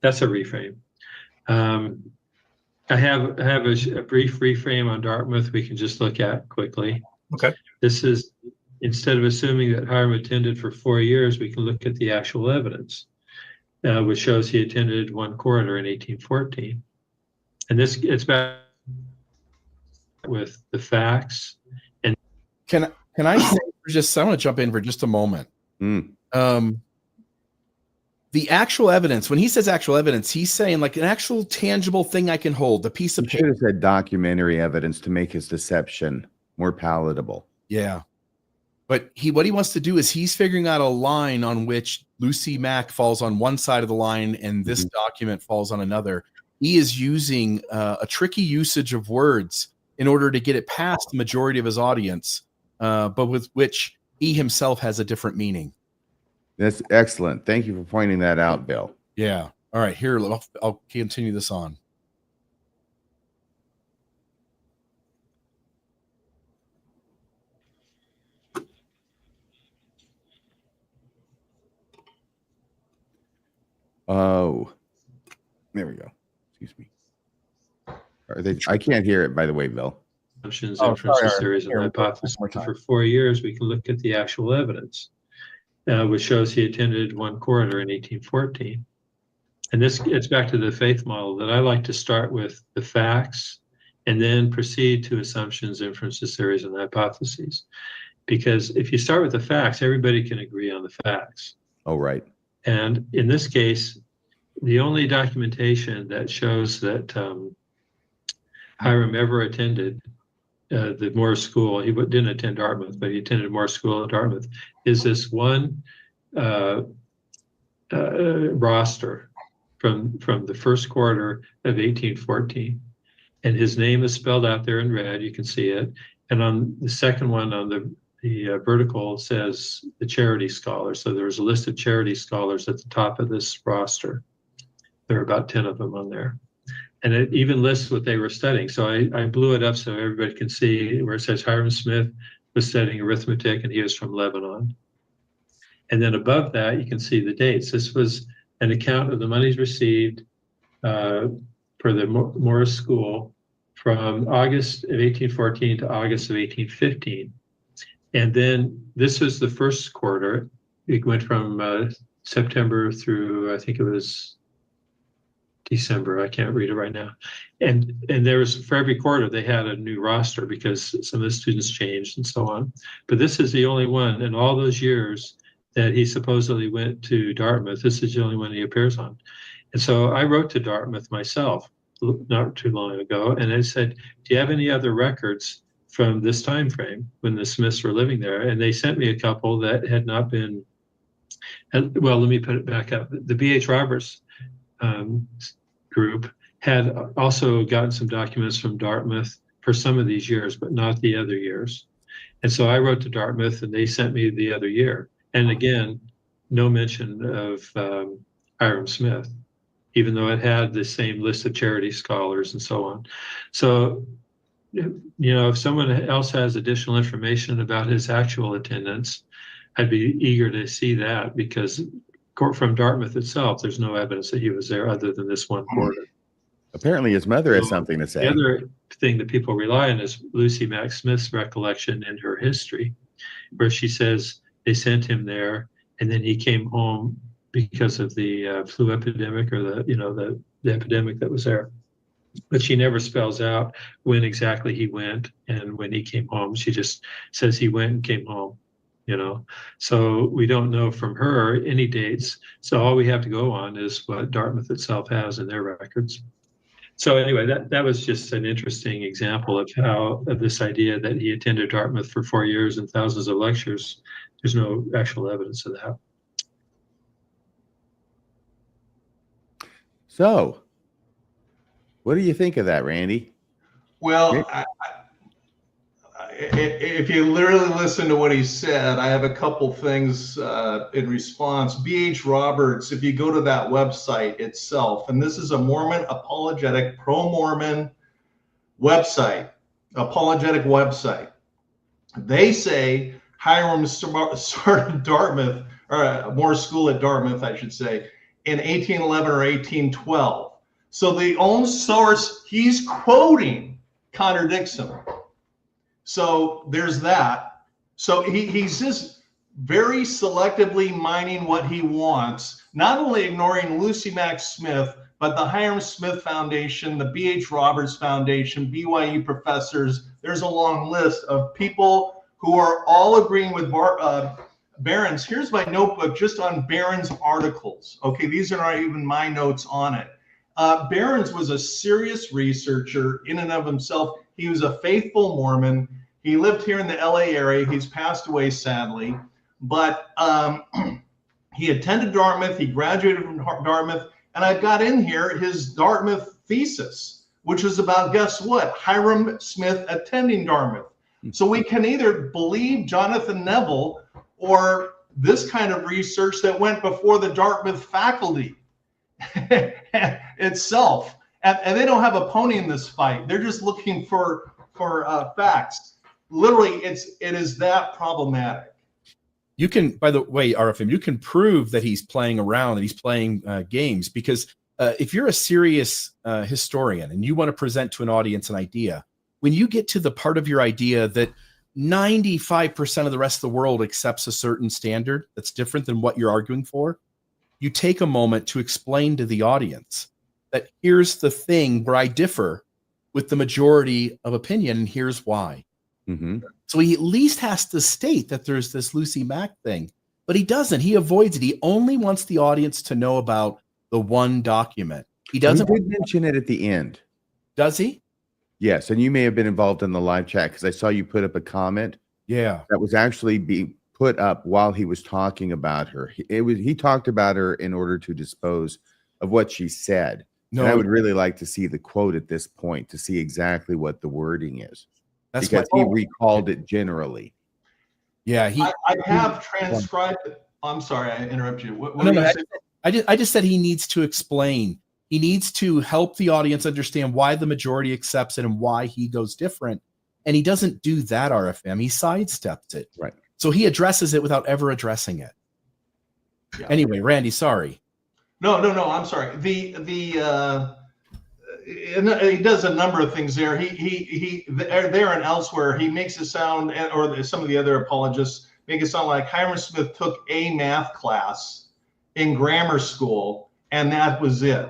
That's a reframe. I have a brief reframe on Dartmouth we can just look at quickly. Okay. This is, instead of assuming that Hiram attended for 4 years, we can look at the actual evidence, which shows he attended 1 quarter in 1814. And this gets back with the facts. And Can I say I want to jump in for just a moment. The actual evidence, when he says actual evidence, he's saying like an actual tangible thing I can hold, a piece of He should paper. have said documentary evidence to make his deception more palatable. Yeah. But what he wants to do is he's figuring out a line on which Lucy Mack falls on one side of the line and this document falls on another. He is using a tricky usage of words in order to get it past the majority of his audience, but with which he himself has a different meaning. That's excellent. Thank you for pointing that out, Bill. Yeah. All right. Here, I'll continue this on. Oh, there we go. Excuse me. I can't hear it, by the way, Bill. Assumptions, Oh, inferences, sorry, theories, and here, hypotheses. one more time. For 4 years, we can look at the actual evidence, which shows he attended 1 quarter in 1814. And this gets back to the faith model that I like to start with the facts and then proceed to assumptions, inferences, theories, and hypotheses. Because if you start with the facts, everybody can agree on the facts. Oh, right. And in this case, the only documentation that shows that Hiram ever attended the Moore School, he didn't attend Dartmouth, but he attended Moore School at Dartmouth, is this one roster from the first quarter of 1814. And his name is spelled out there in red, you can see it. And on the second one on the vertical says the charity scholars. So there's a list of charity scholars at the top of this roster. There are about 10 of them on there. And it even lists what they were studying. So I blew it up so everybody can see where it says Hiram Smith was studying arithmetic and he was from Lebanon. And then above that, you can see the dates. This was an account of the monies received for the Morris School from August of 1814 to August of 1815. And then this was the first quarter. It went from September through, I think it was December. I can't read it right now. And there was, for every quarter, they had a new roster because some of the students changed and so on. But this is the only one in all those years that he supposedly went to Dartmouth. This is the only one he appears on. And so I wrote to Dartmouth myself not too long ago, and I said, do you have any other records from this time frame when the Smiths were living there? And they sent me a couple that had not been, well, let me put it back up. The B.H. Roberts group had also gotten some documents from Dartmouth for some of these years, but not the other years. And so I wrote to Dartmouth and they sent me the other year. And again, no mention of Hiram Smith, even though it had the same list of charity scholars and so on. So, you know, if someone else has additional information about his actual attendance, I'd be eager to see that, because from Dartmouth itself, there's no evidence that he was there other than this 1 quarter. Apparently his mother has something to say. The other thing that people rely on is Lucy Mack Smith's recollection in her history, where she says they sent him there and then he came home because of the flu epidemic, or the epidemic that was there. But she never spells out when exactly he went and when he came home. She just says he went and came home, you know. So we don't know from her any dates. So all we have to go on is what Dartmouth itself has in their records. So anyway, that was just an interesting example of this idea that he attended Dartmouth for 4 years and thousands of lectures. There's no actual evidence of that. So, what do you think of that, Randy? Well, if you literally listen to what he said, I have a couple things in response. B.H. Roberts, if you go to that website itself, and this is a Mormon apologetic, pro-Mormon website, apologetic website, they say Hiram started Dartmouth, or Moore School at Dartmouth, I should say, in 1811 or 1812. So the own source he's quoting contradicts him. So there's that. So he's just very selectively mining what he wants, not only ignoring Lucy Mack Smith, but the Hiram Smith Foundation, the B.H. Roberts Foundation, BYU professors. There's a long list of people who are all agreeing with Barron's. Here's my notebook just on Barron's articles. Okay, these are not even my notes on it. Barron's was a serious researcher in and of himself. He was a faithful Mormon. He lived here in the LA area. He's passed away, sadly. But he attended Dartmouth. He graduated from Dartmouth. And I've got in here his Dartmouth thesis, which is about, guess what? Hiram Smith attending Dartmouth. So we can either believe Jonathan Neville or this kind of research that went before the Dartmouth faculty itself. And they don't have a pony in this fight. They're just looking for facts. Literally, it is that problematic. You can, by the way, RFM, you can prove that he's playing around and he's playing games, because if you're a serious historian and you want to present to an audience an idea, when you get to the part of your idea that 95% of the rest of the world accepts a certain standard that's different than what you're arguing for, you take a moment to explain to the audience that here's the thing where I differ with the majority of opinion, and here's why. Mm-hmm. So he at least has to state that there's this Lucy Mack thing, but he doesn't. He avoids it. He only wants the audience to know about the one document. He doesn't. He did mention it at the end. Does he? Yes, and you may have been involved in the live chat because I saw you put up a comment. Yeah, that was actually being put up while he was talking about her. He talked about her in order to dispose of what she said. No, and I would really like to see the quote at this point to see exactly what the wording is. That's because he recalled it generally. Yeah, I have transcribed it. I'm sorry, I interrupted you. What I just said he needs to explain. He needs to help the audience understand why the majority accepts it and why he goes different. And he doesn't do that, RFM. He sidesteps it. Right. So he addresses it without ever addressing it. Yeah. Anyway, Randy, sorry. No, I'm sorry. He does a number of things there. He there and elsewhere, he makes it sound, or some of the other apologists make it sound like Hiram Smith took a math class in grammar school and that was it.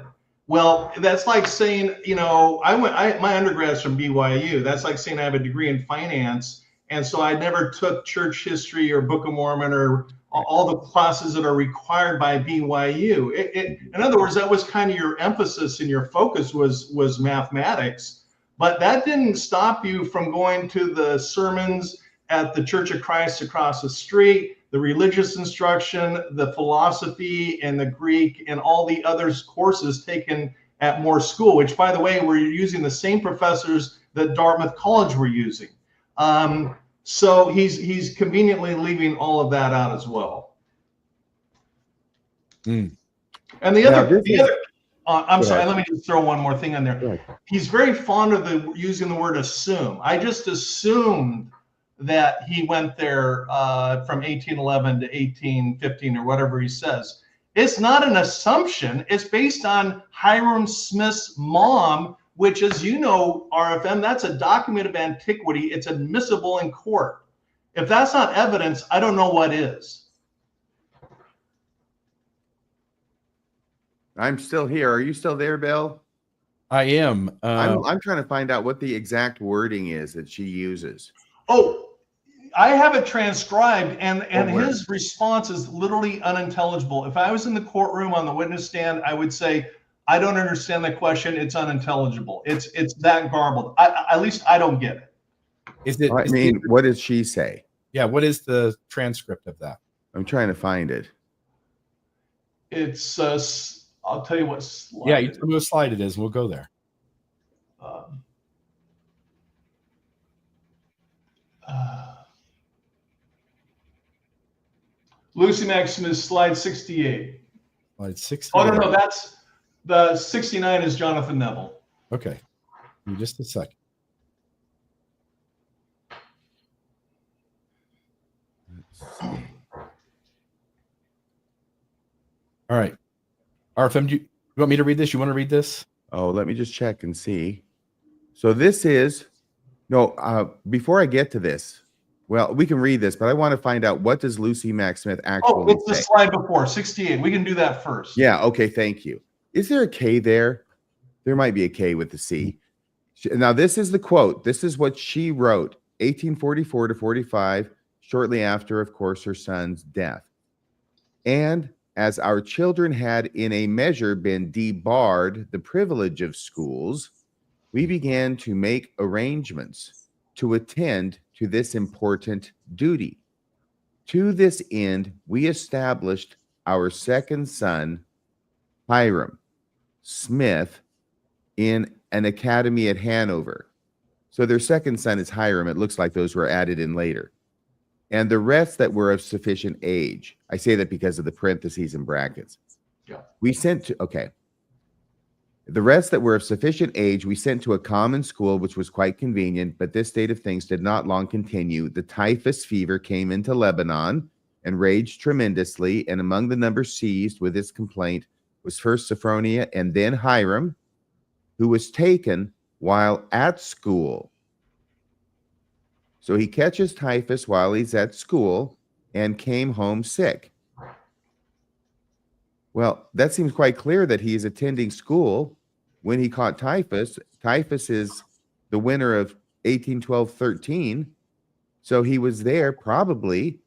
Well, that's like saying, my undergrad's from BYU. That's like saying I have a degree in finance, and so I never took church history or Book of Mormon or all the classes that are required by BYU. In other words, that was kind of your emphasis and your focus was mathematics, but that didn't stop you from going to the sermons at the Church of Christ across the street, the religious instruction, the philosophy and the Greek, and all the other courses taken at Moore School, which, by the way, we're using the same professors that Dartmouth College were using. So he's conveniently leaving all of that out as well. And the other, I'm sorry, let me just throw one more thing on there. He's very fond of using the word assume. I just assumed that he went there from 1811 to 1815 or whatever he says. It's not an assumption. It's based on Hiram Smith's mom, which, as you know, RFM, that's a document of antiquity. It's admissible in court. If that's not evidence, I don't know what is. I'm still here. Are you still there, Bill? I am. I'm trying to find out what the exact wording is that she uses. Oh, I have it transcribed, and his response is literally unintelligible. If I was in the courtroom on the witness stand, I would say, I don't understand the question. It's unintelligible. It's that garbled. At least I don't get it. What does she say? Yeah, what is the transcript of that? I'm trying to find it. It's I'll tell you what slide. Yeah, you tell me what slide it is, and we'll go there. Lucy Mack Smith, slide 68. Slide 68. Oh, no, that's the 69 is Jonathan Neville. Okay. Give me just a second. All right. RFM, do you want me to read this? You want to read this? Oh, let me just check and see. So this is, no, before I get to this, well, we can read this, but I want to find out, what does Lucy Mack Smith Oh, actually it's the say? slide before 68. We can do that first. Yeah, okay, thank you. Is there a K there? There might be a K with the C. Now, this is the quote. This is what she wrote, 1844 to 45, shortly after, of course, her son's death. And as our children had in a measure been debarred the privilege of schools, we began to make arrangements to attend to this important duty. To this end, we established our second son, Hiram Smith, in an academy at Hanover. So their second son is Hiram. It looks like those were added in later. And the rest that were of sufficient age. I say that because of the parentheses and brackets. Yeah. We sent to, okay. The rest that were of sufficient age, we sent to a common school, which was quite convenient, but this state of things did not long continue. The typhus fever came into Lebanon and raged tremendously, and among the number seized with this complaint was first Sophronia and then Hiram, who was taken while at school. So he catches typhus while he's at school and came home sick. Well, that seems quite clear that he is attending school when he caught typhus. Typhus is the winter of 1812-13. So he was there probably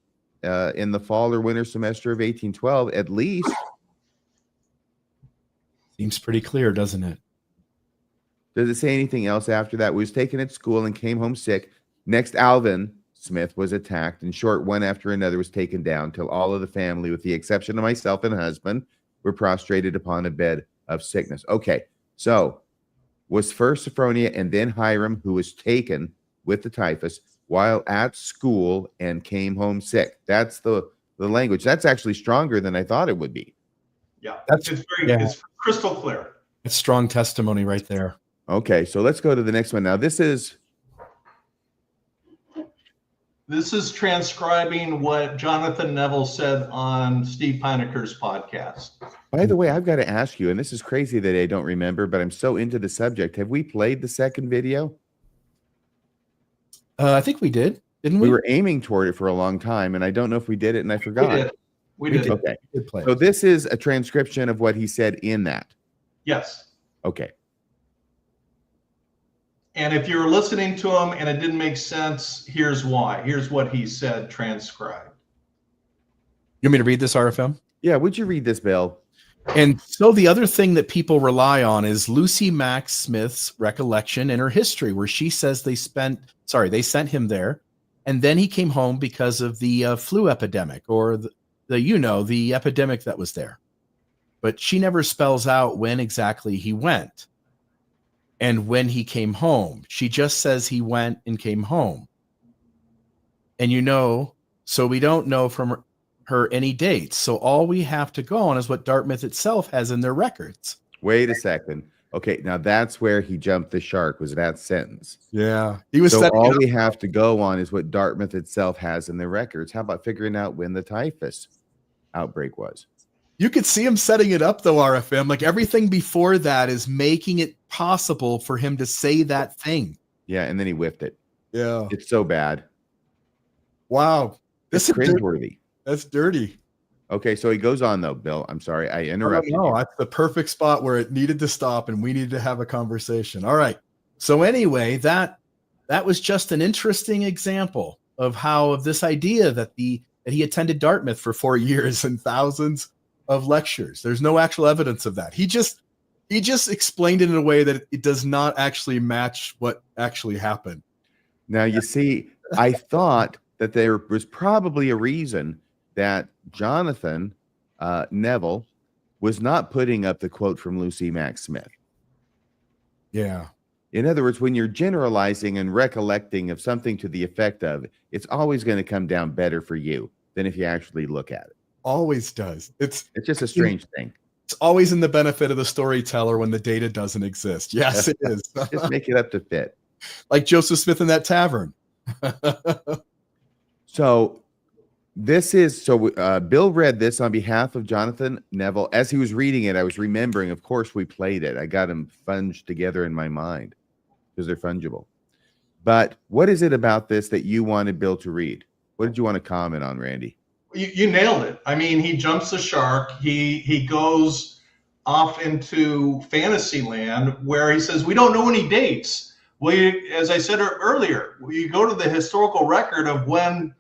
in the fall or winter semester of 1812, at least. Seems pretty clear, doesn't it? Does it say anything else after that? Was taken at school and came home sick. Next, Alvin Smith was attacked. In short, one after another was taken down till all of the family, with the exception of myself and husband, were prostrated upon a bed of sickness. Okay, so was first Sophronia and then Hiram, who was taken with the typhus while at school and came home sick. That's the language. That's actually stronger than I thought it would be. Yeah, That's it's crystal clear. It's strong testimony right there. Okay, so let's go to the next one. Now, this is transcribing what Jonathan Neville said on Steve Pineker's podcast. By the way, I've got to ask you, and this is crazy that I don't remember, but I'm so into the subject. Have we played the second video? I think we did, didn't we? We were aiming toward it for a long time, and I don't know if we did it, and I forgot. We did. Okay. We did play. So this is a transcription of what he said in that. Yes. Okay. And if you're listening to him and it didn't make sense, here's why. Here's what he said transcribed. You want me to read this, RFM? Yeah, would you read this, Bill? And so the other thing that people rely on is Lucy Mack Smith's recollection in her history, where she says they sent him there, and then he came home because of the flu epidemic, or the epidemic that was there. But she never spells out when exactly he went and when he came home. She just says he went and came home. And so we don't know from her any dates. So all we have to go on is what Dartmouth itself has in their records. Wait a second. Okay, now that's where he jumped the shark, was that sentence. Yeah. He was So all we have to go on is what Dartmouth itself has in their records. How about figuring out when the typhus outbreak was? You could see him setting it up, though, RFM. Like, everything before that is making it possible for him to say that thing. Yeah, and then he whiffed it. Yeah. It's so bad. Wow. This is cringeworthy. That's dirty. Okay, so he goes on, though, Bill. I'm sorry. I interrupted No, you. that's the perfect spot where it needed to stop and we needed to have a conversation. All right. So anyway, that was just an interesting example of this idea that he attended Dartmouth for 4 years and thousands of lectures. There's no actual evidence of that. He just explained it in a way that it does not actually match what actually happened. Now, you see, I thought that there was probably a reason that Jonathan Neville was not putting up the quote from Lucy Mack Smith. Yeah. In other words, when you're generalizing and recollecting of something to the effect of, it's always going to come down better for you than if you actually look at it. Always does. It's just a strange thing. It's always in the benefit of the storyteller when the data doesn't exist. Yes, it is. Just make it up to fit. Like Joseph Smith in that tavern. So this is so Bill read this on behalf of Jonathan Neville. As he was reading it, I was remembering, of course, we played it. I got them funged together in my mind because they're fungible. But what is it about this that you wanted Bill to read? What did you want to comment on, Randy? You nailed it. I mean, he jumps the shark. He goes off into fantasy land where he says, we don't know any dates. Well, as I said earlier, you go to the historical record of when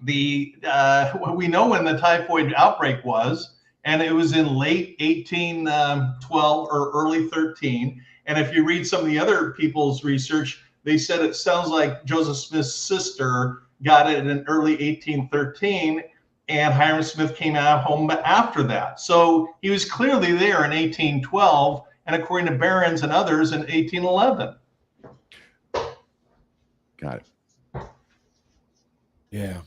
we know when the typhoid outbreak was, and it was in late 1812 or early 13. And if you read some of the other people's research, they said it sounds like Joseph Smith's sister got it in early 1813, and Hiram Smith came out home after that. So he was clearly there in 1812, and according to Barron's and others, in 1811. Got it. Yeah.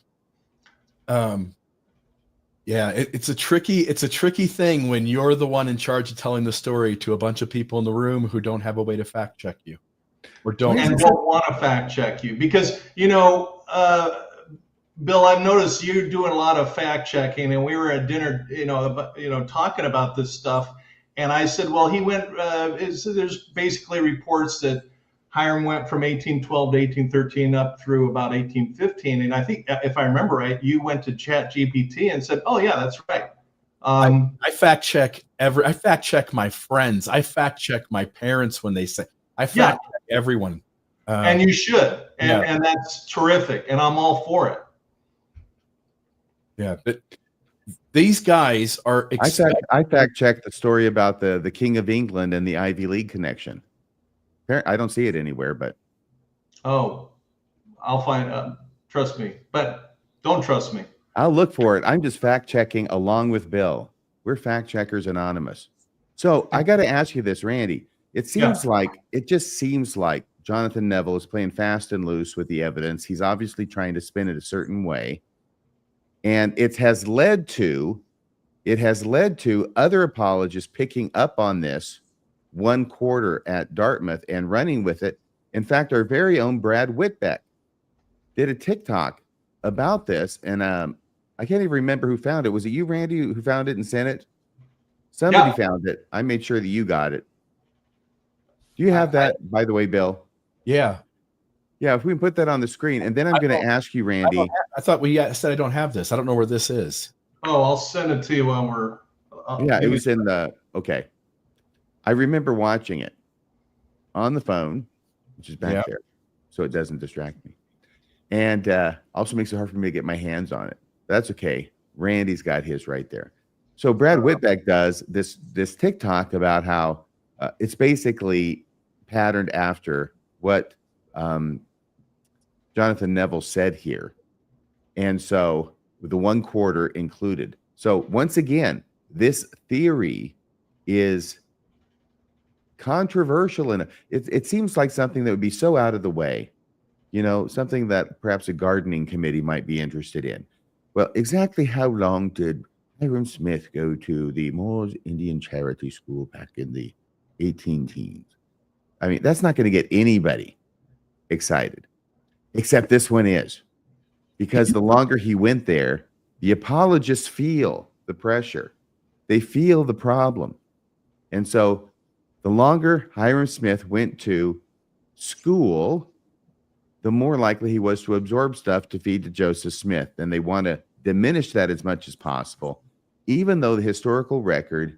Yeah, it's a tricky thing when you're the one in charge of telling the story to a bunch of people in the room who don't have a way to fact check you or don't want to fact check you, because Bill, I've noticed you doing a lot of fact checking, and we were at dinner, talking about this stuff, and I said, well, he went. There's basically reports that Hiram went from 1812 to 1813 up through about 1815, and I think, if I remember right, you went to Chat GPT and said, "Oh yeah, that's right." I fact check I fact check my friends. I fact check my parents when they say. I fact check everyone. And you should, and that's terrific, and I'm all for it. Yeah, but these guys are. I fact checked the story about the King of England and the Ivy League connection. I don't see it anywhere, but I'll find. Trust me, but don't trust me. I'll look for it. I'm just fact checking along with Bill. We're Fact Checkers Anonymous. So I got to ask you this, Randy. It just seems like Jonathan Neville is playing fast and loose with the evidence. He's obviously trying to spin it a certain way. And it has led to other apologists picking up on this one quarter at Dartmouth and running with it. In fact, our very own Brad Whitbeck did a TikTok about this. And I can't even remember who found it. Was it you, Randy, who found it and sent it? Somebody found it. I made sure that you got it. Do you have that, by the way, Bill? Yeah. Yeah, if we can put that on the screen. And then I'm going to ask you, Randy. I thought we said I don't have this. I don't know where this is. Oh, I'll send it to you when we're. It was in the. Okay. I remember watching it on the phone, which is back there, so it doesn't distract me. And also makes it hard for me to get my hands on it. That's okay. Randy's got his right there. So Brad Whitbeck does this TikTok about how it's basically patterned after what Jonathan Neville said here. And so the one quarter included. So once again, this theory is controversial, and it seems like something that would be so out of the way, something that perhaps a gardening committee might be interested in. Well, exactly how long did Hiram Smith go to the Moors Indian Charity School back in the 18 teens? I mean, that's not going to get anybody excited, except this one is, because the longer he went there, the apologists feel the pressure. They feel the problem. And so the longer Hiram Smith went to school, the more likely he was to absorb stuff to feed to Joseph Smith. And they want to diminish that as much as possible, even though the historical record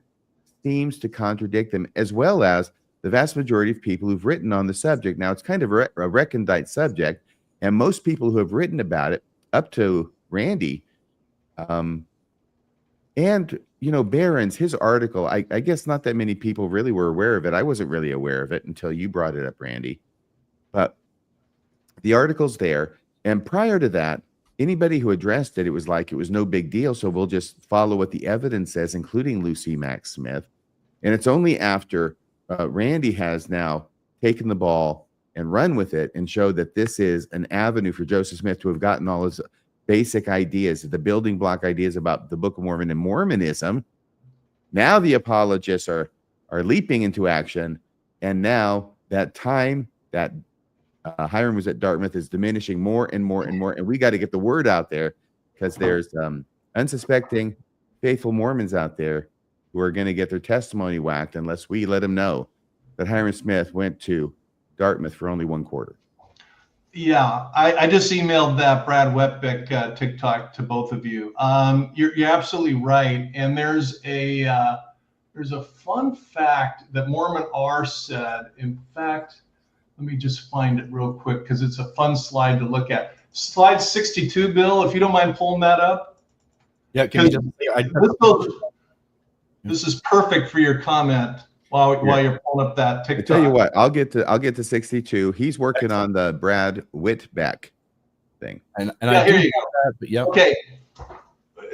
seems to contradict them, as well as the vast majority of people who've written on the subject. Now, it's kind of a recondite subject, and most people who have written about it, up to Randy, and Barron's, his article, I guess not that many people really were aware of it. I wasn't really aware of it until you brought it up, Randy. But the article's there. And prior to that, anybody who addressed it, it was like it was no big deal. So we'll just follow what the evidence says, including Lucy Mack Smith. And it's only after Randy has now taken the ball and run with it and showed that this is an avenue for Joseph Smith to have gotten all his basic ideas, the building block ideas about the Book of Mormon and Mormonism. Now the apologists are leaping into action, and now that time that Hiram was at Dartmouth is diminishing more and more and more, and we got to get the word out there, because there's unsuspecting faithful Mormons out there who are going to get their testimony whacked unless we let them know that Hiram Smith went to Dartmouth for only 1 quarter. Yeah, I just emailed that Brad Wetbeck TikTok to both of you. You're absolutely right, and there's a fun fact that Mormon R said. In fact, let me just find it real quick because it's a fun slide to look at. Slide 62, Bill, if you don't mind pulling that up. Yeah, This is perfect for your comment while you're pulling up that TikTok. I tell you what, I'll get to 62. He's working on the Brad Whitbeck thing. And yeah, here you go. That, but yeah. Okay.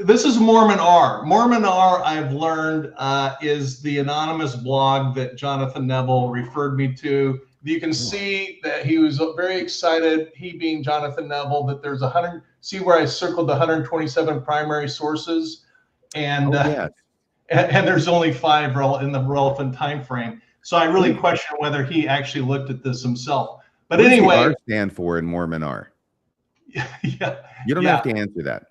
This is Mormon R. Mormon R, I've learned, is the anonymous blog that Jonathan Neville referred me to. You can see that he was very excited, he being Jonathan Neville, that there's see where I circled the 127 primary sources, and and there's only 5 in the relevant time frame. So I really question whether he actually looked at this himself. But what anyway, does the R stand for in Mormon R? Yeah, you don't have to answer that.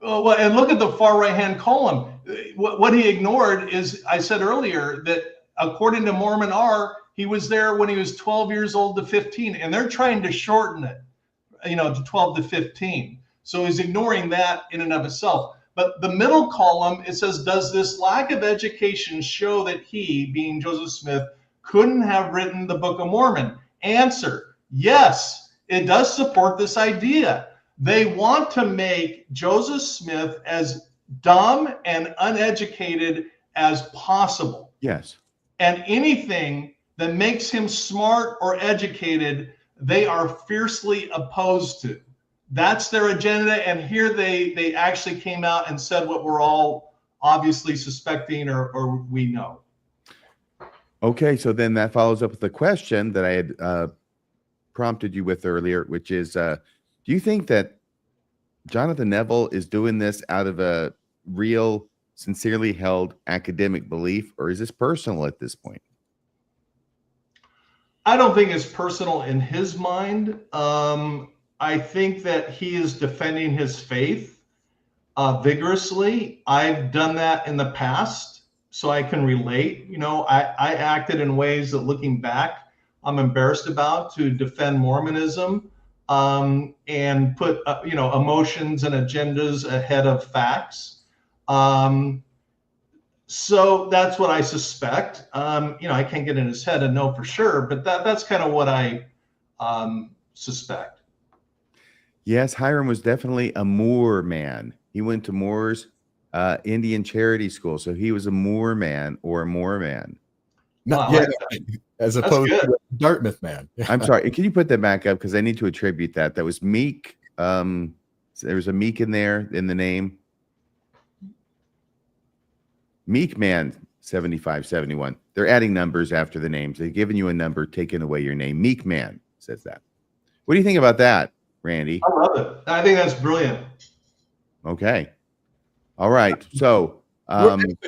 Well, and look at the far right-hand column. What he ignored is, I said earlier that according to Mormon R, he was there when he was 12 years old to 15, and they're trying to shorten it, to 12 to 15. So he's ignoring that in and of itself. But the middle column, it says, does this lack of education show that he, being Joseph Smith, couldn't have written the Book of Mormon? Answer, yes, it does support this idea. They want to make Joseph Smith as dumb and uneducated as possible. Yes. And anything that makes him smart or educated, they are fiercely opposed to. That's their agenda. And here they actually came out and said what we're all obviously suspecting or we know. Okay, so then that follows up with the question that I had prompted you with earlier, which is, do you think that Jonathan Neville is doing this out of a real, sincerely held academic belief, or is this personal at this point? I don't think it's personal in his mind. I think that he is defending his faith vigorously. I've done that in the past, so I can relate. I acted in ways that, looking back, I'm embarrassed about to defend Mormonism. And put emotions and agendas ahead of facts. So that's what I suspect. I can't get in his head and know for sure, but that's kind of what I suspect. Yes, Hiram was definitely a Moor man. He went to Moor's Indian charity school, so he was a Moor man or a Moor man. As opposed to a Dartmouth man. I'm sorry. Can you put that back up? Because I need to attribute that. That was Meek. So there was a Meek in there in the name. Meek Man 7571. They're adding numbers after the names. They've given you a number, taking away your name. Meek Man says that. What do you think about that, Randy? I love it. I think that's brilliant. Okay. All right. So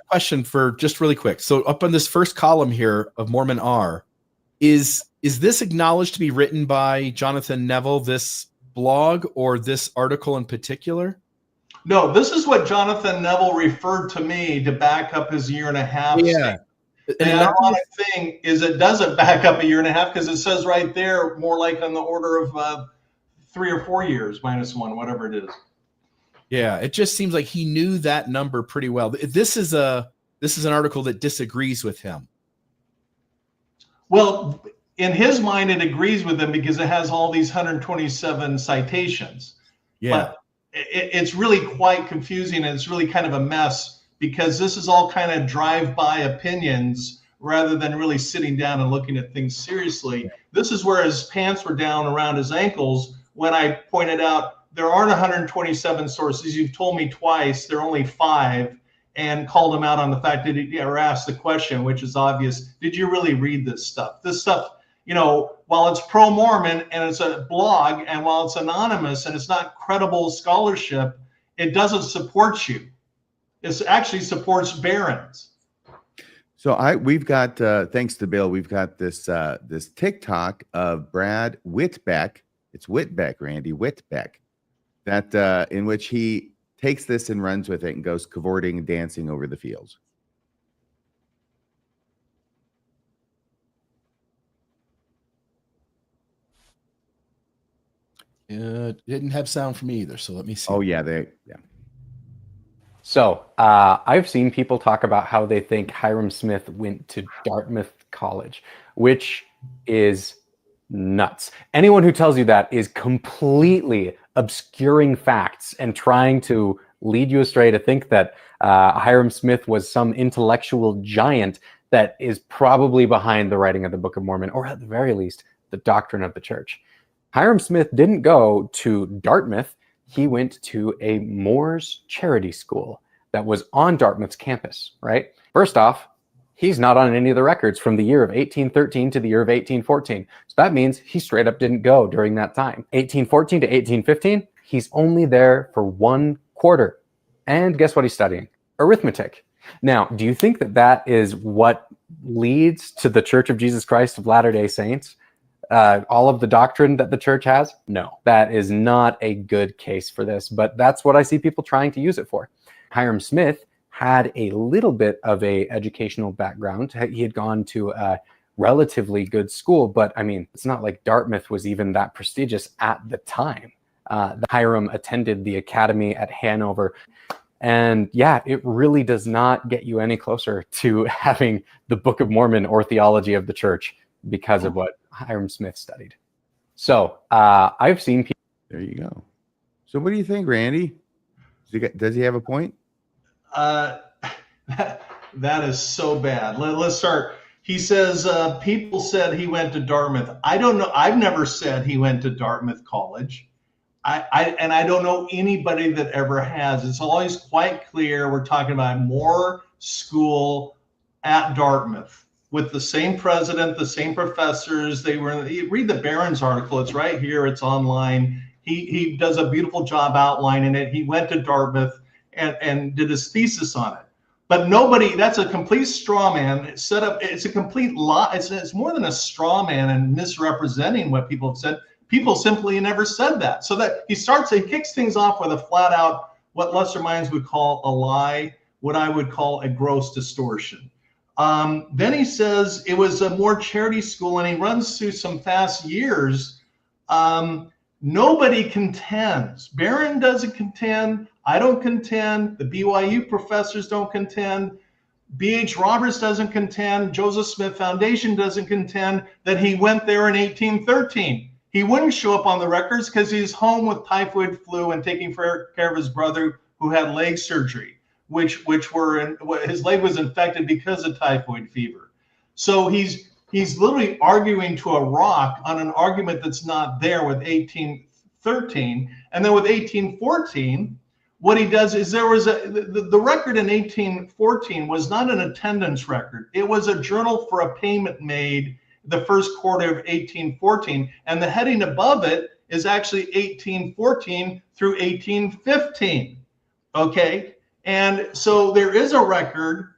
question for just really quick. So up on this first column here of Mormon R, is this acknowledged to be written by Jonathan Neville, this blog, or this article in particular? No, this is what Jonathan Neville referred to me to back up his 1.5 years. Yeah. The ironic thing is it doesn't back up 1.5 years because it says right there more like on the order of 3 or 4 years -1, whatever it is. Yeah, it just seems like he knew that number pretty well. This is an article that disagrees with him. Well, in his mind, it agrees with him because it has all these 127 citations. Yeah. But it's really quite confusing, and it's really kind of a mess because this is all kind of drive-by opinions rather than really sitting down and looking at things seriously. This is where his pants were down around his ankles when I pointed out there aren't 127 sources. You've told me twice there are only 5, and called him out on the fact that he ever asked the question, which is obvious. Did you really read this stuff? This stuff, while it's pro-Mormon and it's a blog, and while it's anonymous and it's not credible scholarship, it doesn't support you. It actually supports barons. So we've got, thanks to Bill, we've got this TikTok of Brad Whitbeck. It's Whitbeck, Randy, Whitbeck. that in which he takes this and runs with it and goes cavorting and dancing over the fields. Didn't have sound from me either, so let me see. Oh yeah, yeah. So I've seen people talk about how they think Hiram Smith went to Dartmouth College, which is nuts. Anyone who tells you that is completely obscuring facts and trying to lead you astray to think that Hiram Smith was some intellectual giant that is probably behind the writing of the Book of Mormon, or at the very least, the doctrine of the church. Hiram Smith didn't go to Dartmouth. He went to a Moors charity school that was on Dartmouth's campus, right? First off, he's not on any of the records from the year of 1813 to the year of 1814. So that means he straight up didn't go during that time. 1814 to 1815, he's only there for 1 quarter. And guess what he's studying? Arithmetic. Now, do you think that that is what leads to the Church of Jesus Christ of Latter-day Saints? All of the doctrine that the church has? No, that is not a good case for this, but that's what I see people trying to use it for. Hiram Smith had a little bit of a educational background. He had gone to a relatively good school, but I mean, it's not like Dartmouth was even that prestigious at the time. Hiram attended the academy at Hanover. And yeah, it really does not get you any closer to having the Book of Mormon or theology of the church because of what Hiram Smith studied. So I've seen people. There you go. So what do you think, Randy? Does he have a point? That is so bad. Let's start. He says people said he went to Dartmouth. I don't know. I've never said he went to Dartmouth College. I don't know anybody that ever has. It's always quite clear we're talking about Moore School at Dartmouth with the same president, the same professors. They were. Read the Barron's article. It's right here. It's online. He does a beautiful job outlining it. He went to Dartmouth and did his thesis on it. But nobody, that's a complete straw man. It's set up, it's a complete lie. It's more than a straw man and misrepresenting what people have said. People simply never said that. So that he kicks things off with a flat out, what lesser minds would call a lie, what I would call a gross distortion. Then he says it was a more charity school, and he runs through some fast years. Nobody contends. Barron doesn't contend. I don't contend. The BYU professors don't contend. B.H. Roberts doesn't contend. Joseph Smith Foundation doesn't contend that he went there in 1813. He wouldn't show up on the records because he's home with typhoid flu and taking care of his brother who had leg surgery, which his leg was infected because of typhoid fever. So he's literally arguing to a rock on an argument that's not there with 1813. And then with 1814, what he does is there was the record in 1814 was not an attendance record. It was a journal for a payment made the first quarter of 1814. And the heading above it is actually 1814 through 1815. Okay. And so there is a record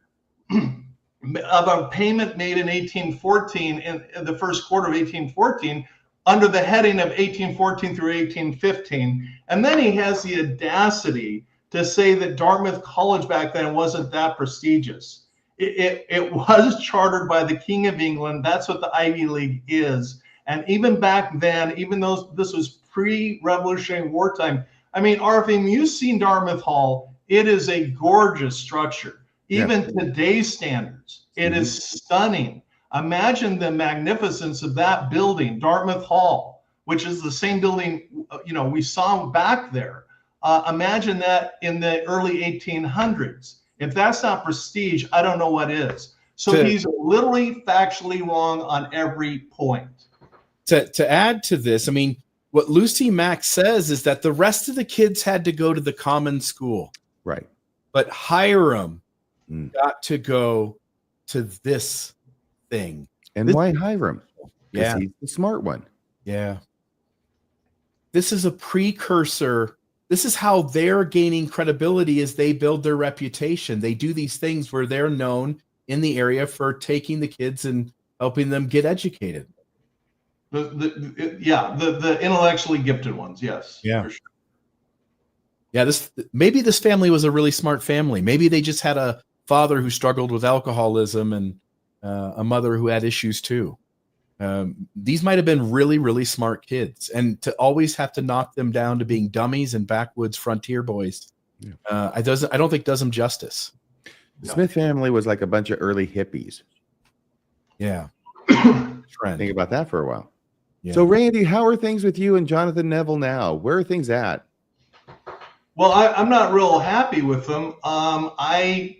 of a payment made in 1814 in the first quarter of 1814 under the heading of 1814 through 1815. And then he has the audacity to say that Dartmouth College back then wasn't that prestigious. It was chartered by the King of England. That's what the Ivy League is. And even back then, even though this was pre-Revolutionary wartime, I mean, RFM, you've seen Dartmouth Hall. It is a gorgeous structure. Even today's standards, it is stunning. Imagine the magnificence of that building, Dartmouth Hall, which is the same building, we saw back there. Imagine that in the early 1800s. If that's not prestige, I don't know what is. So he's literally factually wrong on every point. To add to this, I mean, what Lucy Mack says is that the rest of the kids had to go to the common school. Right. But Hiram got to go to this thing. And why Hiram? Yeah. He's the smart one. Yeah. This is a precursor. This is how they're gaining credibility as they build their reputation. They do these things where they're known in the area for taking the kids and helping them get educated. The intellectually gifted ones, yes. Yeah. For sure. Yeah, maybe this family was a really smart family. Maybe they just had a father who struggled with alcoholism and a mother who had issues too. These might have been really, really smart kids, and to always have to knock them down to being dummies and backwoods frontier boys, I don't think does them justice. The Smith family was like a bunch of early hippies. Yeah. Think about that for a while. Yeah. So, Randy, how are things with you and Jonathan Neville now? Where are things at? Well, I'm not real happy with them. I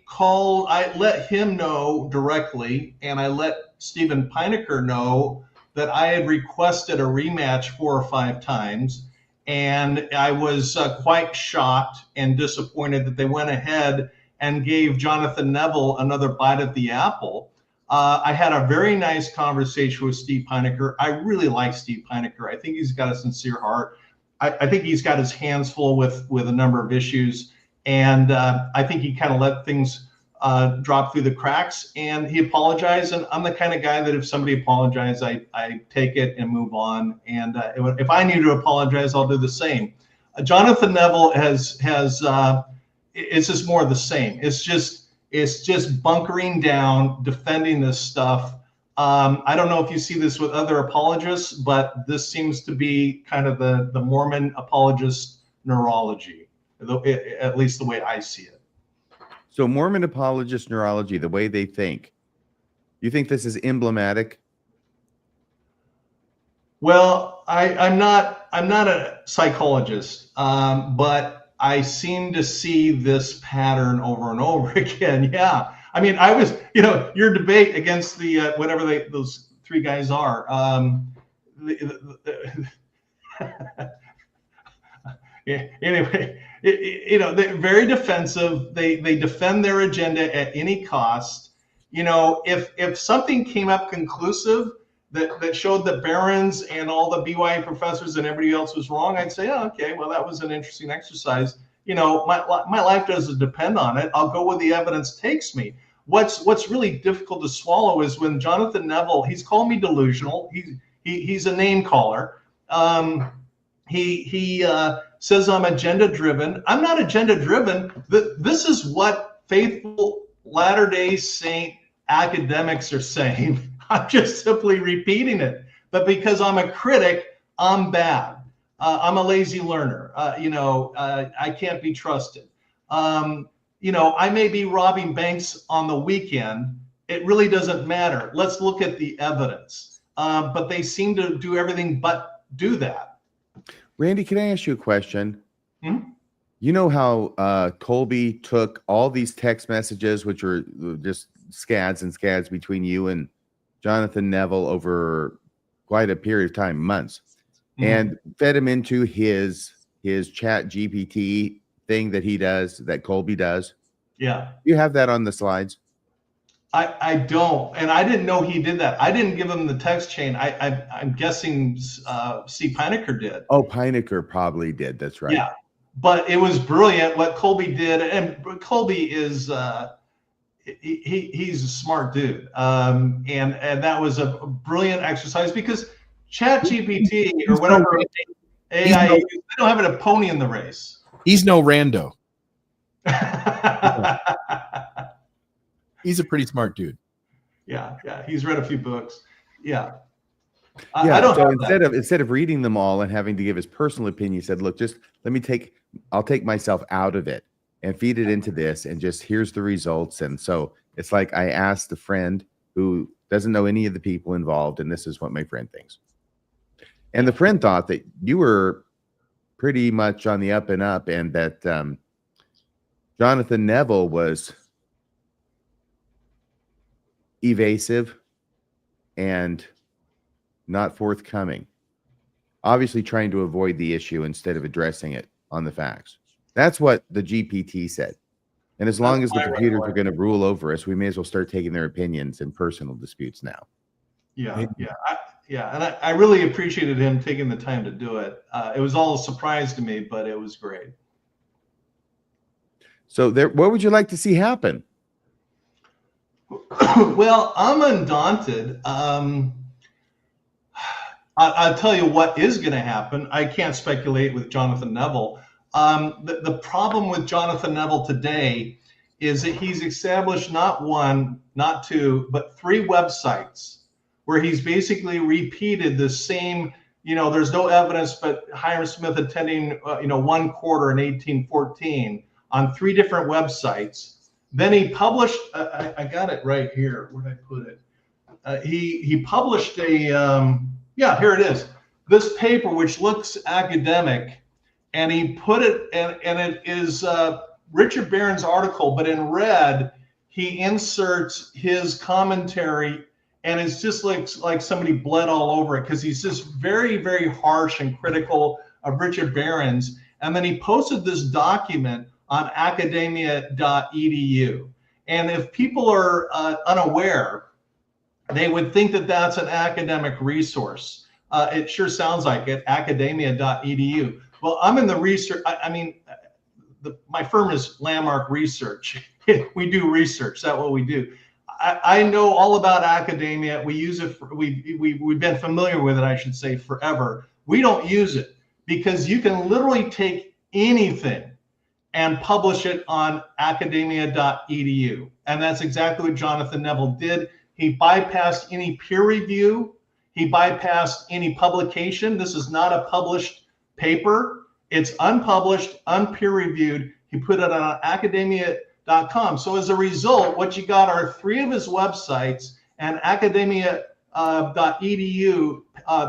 let him know directly, and I let Stephen Pinecker know that I had requested a rematch 4 or 5 times, and I was quite shocked and disappointed that they went ahead and gave Jonathan Neville another bite at the apple. I had a very nice conversation with Steve Pinecker. I really like Steve Pinecker. I think he's got a sincere heart. I think he's got his hands full with a number of issues, and I think he kind of let things drop through the cracks, and he apologized. And I'm the kind of guy that if somebody apologizes, I take it and move on. And if I need to apologize, I'll do the same. Jonathan Neville has it's just more of the same. It's just bunkering down, defending this stuff. I don't know if you see this with other apologists, but this seems to be kind of the Mormon apologist neurology, at least the way I see it. So Mormon apologist neurology, the way they think, you think this is emblematic? Well, I'm not a psychologist, but I seem to see this pattern over and over again. Yeah. I mean, I was, your debate against the whatever those 3 guys are. Yeah, anyway, they're very defensive. They defend their agenda at any cost. If something came up conclusive that showed that Barron's and all the BYU professors and everybody else was wrong, I'd say, oh, okay, well, that was an interesting exercise. My life doesn't depend on it. I'll go where the evidence takes me. What's really difficult to swallow is when Jonathan Neville, he's called me delusional. He's a name caller. He says I'm agenda driven. I'm not agenda driven. This is what faithful Latter-day Saint academics are saying. I'm just simply repeating it. But because I'm a critic, I'm bad. I'm a lazy learner. I can't be trusted. I may be robbing banks on the weekend. It really doesn't matter. Let's look at the evidence. But they seem to do everything but do that. Randy, can I ask you a question? You know how Colby took all these text messages, which were just scads and scads between you and Jonathan Neville over quite a period of time, months, and fed him into his chat GPT thing that he does, that Colby does? Yeah. You have that on the slides? I don't, and I didn't know he did that. I didn't give him the text chain. I'm guessing Steve Pinecker did. Oh, Pinecker probably did. That's right. Yeah, but it was brilliant what Colby did, and Colby is he's a smart dude, and that was a brilliant exercise because ChatGPT or whatever AI, they don't have a pony in the race. He's no rando. He's a pretty smart dude. Yeah. He's read a few books. Yeah. I don't. So instead of reading them all and having to give his personal opinion, he said, "Look, just I'll take myself out of it and feed it into this, and just here's the results." And so it's like I asked a friend who doesn't know any of the people involved, and this is what my friend thinks. And the friend thought that you were pretty much on the up and up, and that Jonathan Neville was evasive and not forthcoming, obviously trying to avoid the issue instead of addressing it on the facts. That's what the GPT said. And as long as the computers are going to rule over us, we may as well start taking their opinions in personal disputes now. Yeah. And I really appreciated him taking the time to do it. It was all a surprise to me, but it was great. So what would you like to see happen? Well, I'm undaunted. I'll tell you what is going to happen. I can't speculate with Jonathan Neville. The problem with Jonathan Neville today is that he's established not one, not two, but 3 websites where he's basically repeated the same, there's no evidence, but Hiram Smith attending, one quarter in 1814 on 3 different websites. Then he published, I got it right here. Where did I put it? He published a, here it is. This paper, which looks academic, and he put it, and it is Richard Barron's article, but in red, he inserts his commentary, and it's just like somebody bled all over it, because he's just very, very harsh and critical of Richard Barron's. And then he posted this document on academia.edu. And if people are unaware, they would think that that's an academic resource. It sure sounds like it, academia.edu. Well, I'm in the research. My firm is Landmark Research. We do research. That's what we do. I know all about academia. We use it. We've been familiar with it, I should say, forever. We don't use it because you can literally take anything and publish it on academia.edu. And that's exactly what Jonathan Neville did. He bypassed any peer review. He bypassed any publication. This is not a published paper. It's unpublished, unpeer-reviewed. He put it on academia.com. So as a result, what you got are 3 of his websites and academia.edu,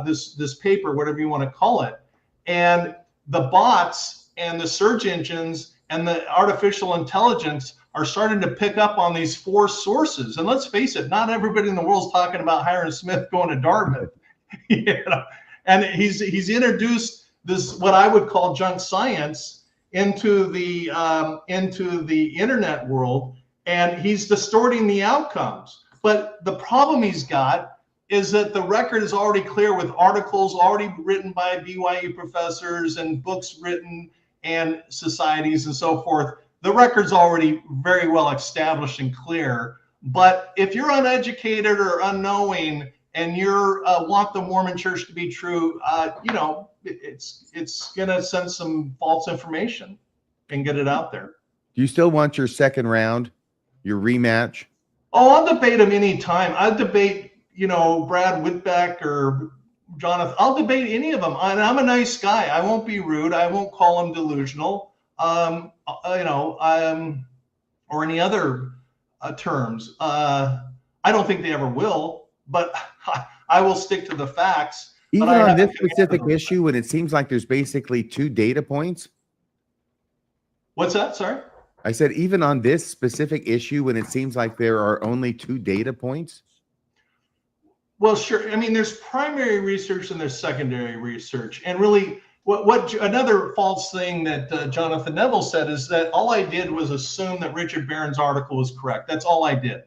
this paper, whatever you want to call it. And the bots and the search engines and the artificial intelligence are starting to pick up on these 4 sources. And let's face it, not everybody in the world is talking about Hiram Smith going to Dartmouth. And he's introduced this, what I would call junk science, into the internet world, and he's distorting the outcomes. But the problem he's got is that the record is already clear, with articles already written by BYU professors and books written and societies and so forth. The record's already very well established and clear. But if you're uneducated or unknowing and you want the Mormon Church to be true, it's going to send some false information and get it out there. Do you still want your second round, your rematch? Oh, I'll debate him anytime. I'll debate, Brad Whitbeck or Jonathan. I'll debate any of them. And I'm a nice guy. I won't be rude. I won't call him delusional, or any other terms. I don't think they ever will, but I will stick to the facts. Even on this specific issue, when it seems like there's basically 2 data points? What's that? Sorry? I said, even on this specific issue, when it seems like there are only 2 data points? Well, sure. I mean, there's primary research and there's secondary research. And really, what another false thing that Jonathan Neville said is that all I did was assume that Richard Barron's article was correct. That's all I did.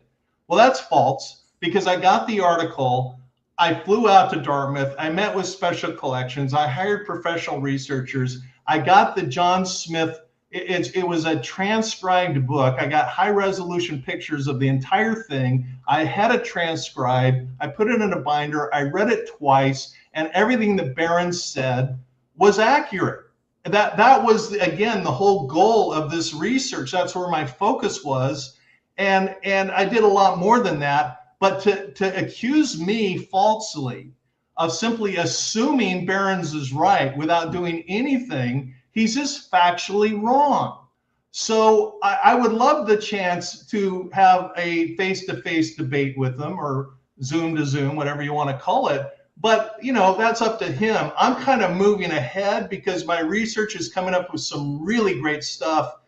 Well, that's false, because I got the article. I flew out to Dartmouth. I met with special collections. I hired professional researchers. I got the John Smith. It was a transcribed book. I got high resolution pictures of the entire thing. I had it transcribed. I put it in a binder. I read it twice, and everything that Barron said was accurate. That was, again, the whole goal of this research. That's where my focus was. And I did a lot more than that. But to accuse me falsely of simply assuming Barron's is right without doing anything, he's just factually wrong. So I would love the chance to have a face-to-face debate with them, or Zoom to Zoom, whatever you want to call it. But, that's up to him. I'm kind of moving ahead because my research is coming up with some really great stuff.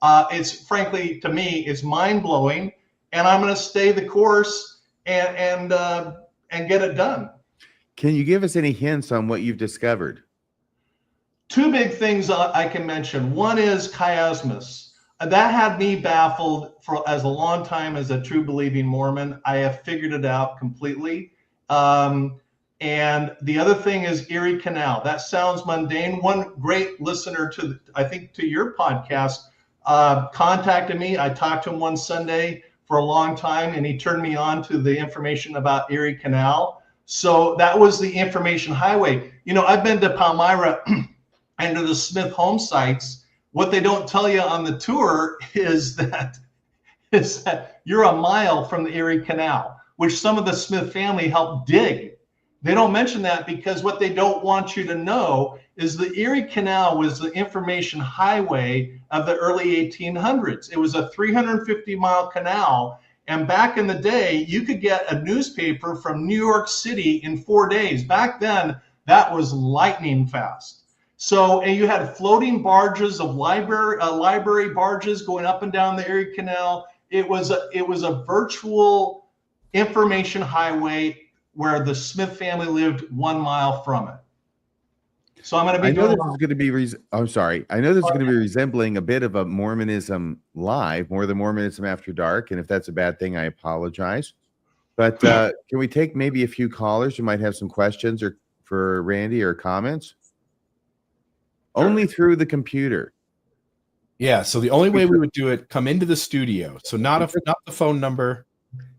It's frankly, to me, it's mind-blowing, and I'm going to stay the course and get it done. Can you give us any hints on what you've discovered? 2 big things I can mention. One is chiasmus. That had me baffled for as a long time as a true believing Mormon. I have figured it out completely. And the other thing is Erie Canal. That sounds mundane. One great listener to your podcast contacted me. I talked to him one Sunday for a long time, and he turned me on to the information about Erie Canal. So that was the information highway. I've been to Palmyra and to the Smith home sites, What they don't tell you on the tour is that you're a mile from the Erie Canal, which some of the Smith family helped dig. They don't mention that because what they don't want you to know is the Erie Canal was the information highway of the early 1800s. It was a 350-mile canal. And back in the day, you could get a newspaper from New York City in 4 days. Back then, that was lightning fast. So, and you had floating barges of library barges going up and down the Erie Canal. It was a virtual information highway where the Smith family lived 1 mile from it. So I'm going to be. I know this is going to be. I'm sorry. I know this is going to be resembling a bit of a Mormonism live, more than Mormonism After Dark. And if that's a bad thing, I apologize. But can we take maybe a few callers who might have some questions or for Randy or comments? Only through the computer. Yeah. So the only way we would do it, come into the studio. So not the phone number.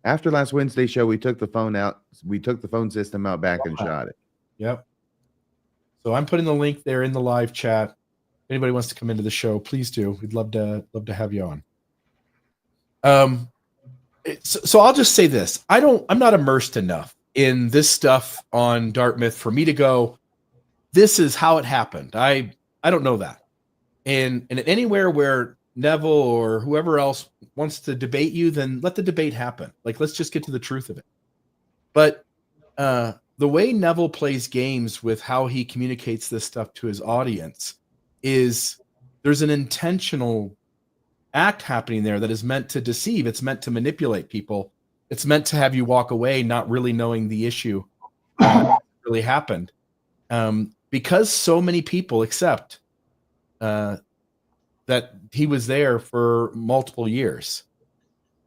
After last Wednesday show, we took the phone out. We took the phone system out back and shot it. Yep. So I'm putting the link there in the live chat. If anybody wants to come into the show, please do. We'd love to have you on. So I'll just say this. I'm not immersed enough in this stuff on Dartmouth for me to go, this is how it happened. I don't know that. And anywhere where Neville or whoever else wants to debate you, then let the debate happen. Like, let's just get to the truth of it. But the way Neville plays games with how he communicates this stuff to his audience is there's an intentional act happening there that is meant to deceive. It's meant to manipulate people. It's meant to have you walk away not really knowing the issue really happened. Because so many people accept that he was there for multiple years.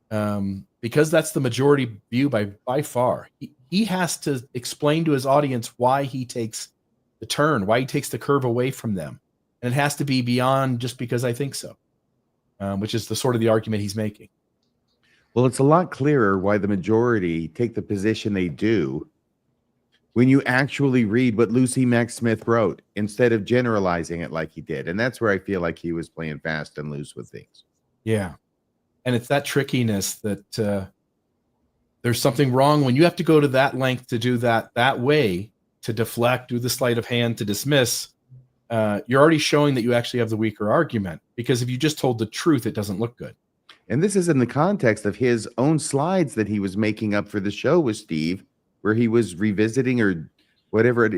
Because that's the majority view by far. He has to explain to his audience why he takes the turn, why he takes the curve away from them. And it has to be beyond just because I think so, which is the sort of the argument he's making. Well, it's a lot clearer why the majority take the position they do when you actually read what Lucy Mack Smith wrote instead of generalizing it like he did. And that's where I feel like he was playing fast and loose with things. Yeah. And it's that trickiness that there's something wrong when you have to go to that length to do that way, to deflect, do the sleight of hand, to dismiss. You're already showing that you actually have the weaker argument, because if you just told the truth, it doesn't look good. And this is in the context of his own slides that he was making up for the show with Steve, where he was revisiting or whatever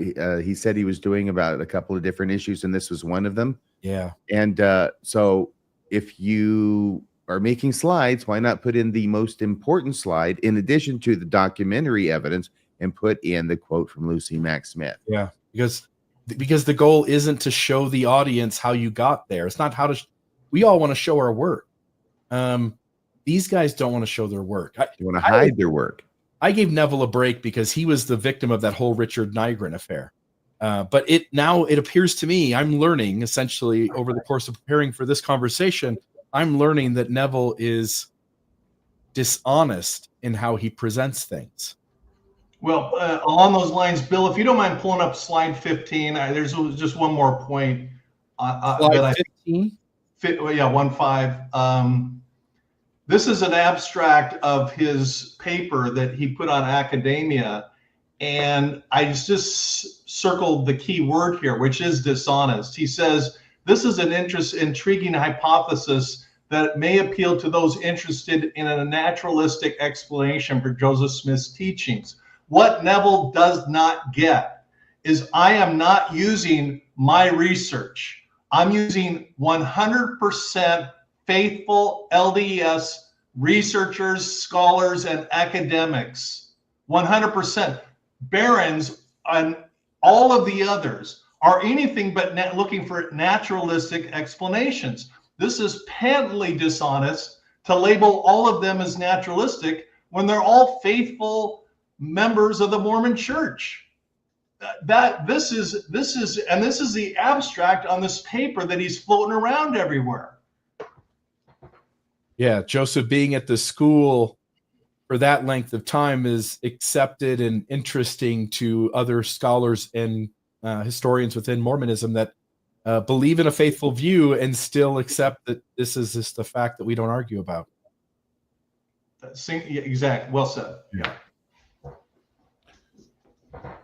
he said he was doing about a couple of different issues, and this was one of them. Yeah. And so if you are making slides, why not put in the most important slide in addition to the documentary evidence and put in the quote from Lucy Mack Smith? Yeah, because the goal isn't to show the audience how you got there. It's not how to. We all want to show our work. These guys don't want to show their work. They want to hide their work. I gave Neville a break because he was the victim of that whole Richard Nygren affair. But it appears to me, I'm learning essentially over the course of preparing for this conversation, I'm learning that Neville is dishonest in how he presents things. Well, along those lines, Bill, if you don't mind pulling up slide 15, there's just one more point. Slide 15? 15. This is an abstract of his paper that he put on Academia, and I just circled the key word here, which is dishonest. He says, this is an intriguing hypothesis that may appeal to those interested in a naturalistic explanation for Joseph Smith's teachings. What Neville does not get is I am not using my research. I'm using 100% faithful LDS researchers, scholars, and academics. 100%. Barons and all of the others are anything but looking for naturalistic explanations. This is patently dishonest to label all of them as naturalistic when they're all faithful members of the Mormon Church. This is the abstract on this paper that he's floating around everywhere. Yeah, Joseph being at the school for that length of time is accepted and interesting to other scholars and historians within Mormonism that believe in a faithful view and still accept that this is just a fact that we don't argue about. Yeah, exactly. Well said. Yeah.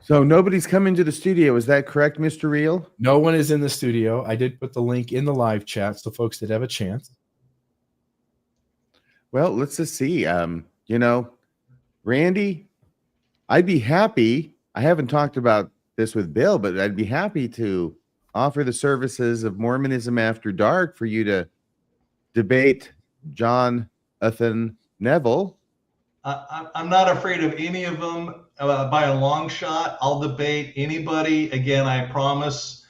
So nobody's coming to the studio. Is that correct, Mr. Reel? No one is in the studio. I did put the link in the live chat so folks did have a chance. Well, let's just see. Randy, I'd be happy. I haven't talked about this with Bill, but I'd be happy to offer the services of Mormonism After Dark for you to debate Jonathan Neville. I'm not afraid of any of them by a long shot. I'll debate anybody. Again, I promise.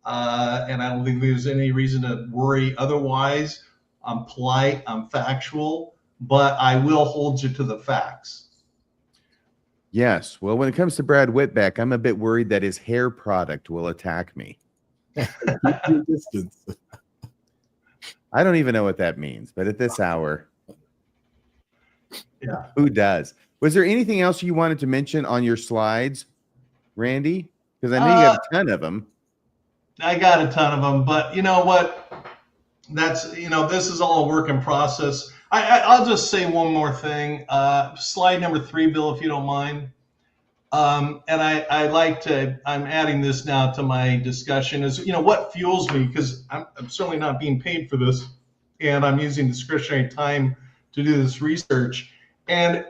And I don't think there's any reason to worry otherwise. I'm polite, I'm factual, but I will hold you to the facts. Yes. Well, when it comes to Brad Whitbeck, I'm a bit worried that his hair product will attack me. Distance. I don't even know what that means, but at this hour, Yeah. who does? Was there anything else you wanted to mention on your slides, Randy? Because I know you got a ton of them. I got a ton of them, but you know what? This is all a work in process. I'll just say one more thing. Slide number 3, Bill, if you don't mind. And I'm adding this now to my discussion is, what fuels me, because I'm certainly not being paid for this, and I'm using discretionary time to do this research. And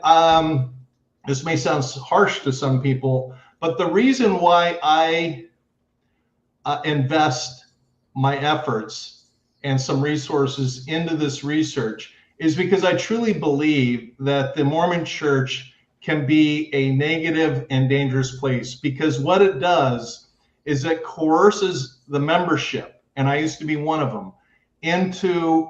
this may sound harsh to some people, but the reason why I invest my efforts and some resources into this research is because I truly believe that the Mormon Church can be a negative and dangerous place, because what it does is it coerces the membership, and I used to be one of them, into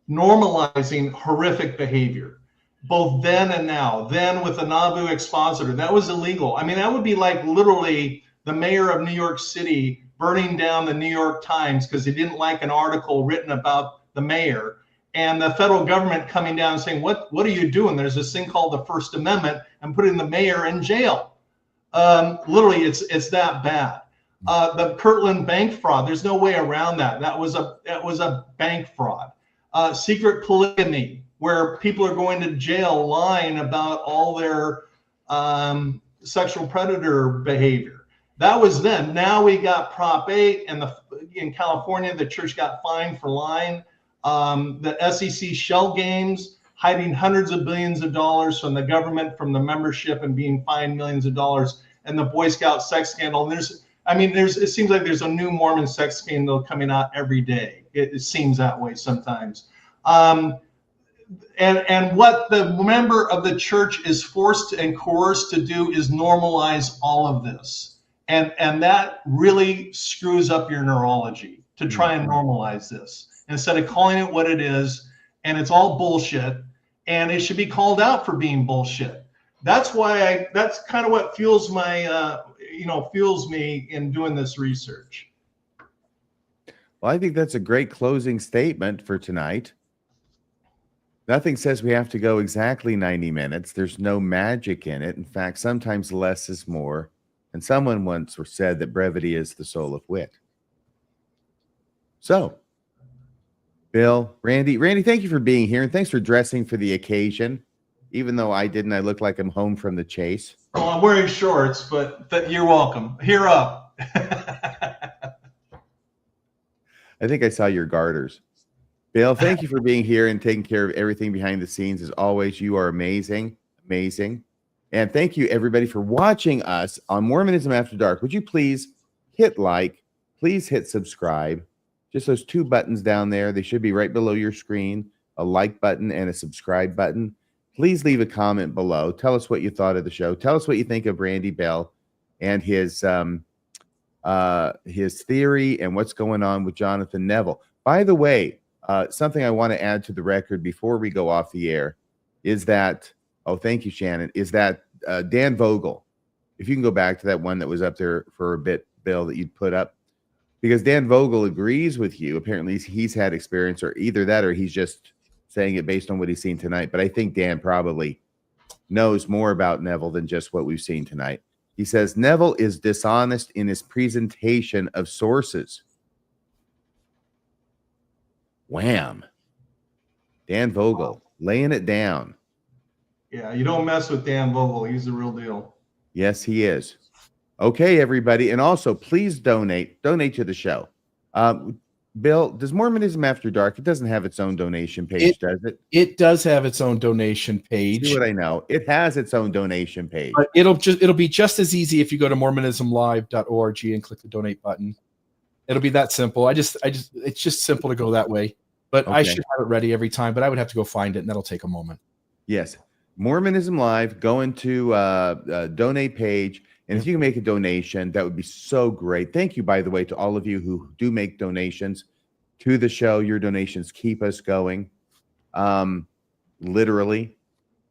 normalizing horrific behavior, both then and now. Then with the Nauvoo expositor, that was illegal. I mean, that would be like literally the mayor of New York City burning down the New York Times because he didn't like an article written about the mayor, and the federal government coming down and saying, what are you doing? There's this thing called the First Amendment, and putting the mayor in jail. Literally, it's that bad. The Kirtland bank fraud, there's no way around that. That was a bank fraud. Secret polygamy, where people are going to jail lying about all their sexual predator behavior. That was then. Now we got Prop 8, and in California, the church got fined for lying. The SEC shell games, hiding hundreds of billions of dollars from the government, from the membership, and being fined millions of dollars. And the Boy Scout sex scandal. And it seems like there's a new Mormon sex scandal coming out every day. It seems that way sometimes. And what the member of the church is forced and coerced to do is normalize all of this. And that really screws up your neurology, to try and normalize this instead of calling it what it is. And it's all bullshit, and it should be called out for being bullshit. That's kind of what fuels me in doing this research. Well, I think that's a great closing statement for tonight. Nothing says we have to go exactly 90 minutes. There's no magic in it. In fact, sometimes less is more. And someone once said that brevity is the soul of wit. So, Bill, Randy, thank you for being here, and thanks for dressing for the occasion. Even though I didn't, I look like I'm home from the chase. Well, I'm wearing shorts, but you're welcome. Here up. I think I saw your garters. Bill, thank you for being here and taking care of everything behind the scenes. As always, you are amazing, amazing. And thank you, everybody, for watching us on Mormonism After Dark. Would you please hit like, please hit subscribe. Just those 2 buttons down there. They should be right below your screen, a like button and a subscribe button. Please leave a comment below. Tell us what you thought of the show. Tell us what you think of Randy Bell and his theory and what's going on with Jonathan Neville. By the way, something I want to add to the record before we go off the air is that, oh, thank you, Shannon, is that Dan Vogel, if you can go back to that one that was up there for a bit, Bill, that you'd put up, because Dan Vogel agrees with you. Apparently he's had experience, or either that or he's just saying it based on what he's seen tonight. But I think Dan probably knows more about Neville than just what we've seen tonight. He says Neville is dishonest in his presentation of sources. Wham. Dan Vogel laying it down. Yeah, you don't mess with Dan Vogel. He's the real deal. Yes, he is. Okay, everybody. And also, please donate to the show. Bill, does Mormonism After Dark, it doesn't have its own donation page, does it? It does have its own donation page. See what I know? It has its own donation page. But it'll be just as easy if you go to mormonismlive.org and click the donate button. It'll be that simple. It's just simple to go that way. But I should have it ready every time, but I would have to go find it, and that'll take a moment. Yes. Mormonism Live, go into donate page, and if you can make a donation, that would be so great. Thank you, by the way, to all of you who do make donations to the show. Your donations keep us going, literally.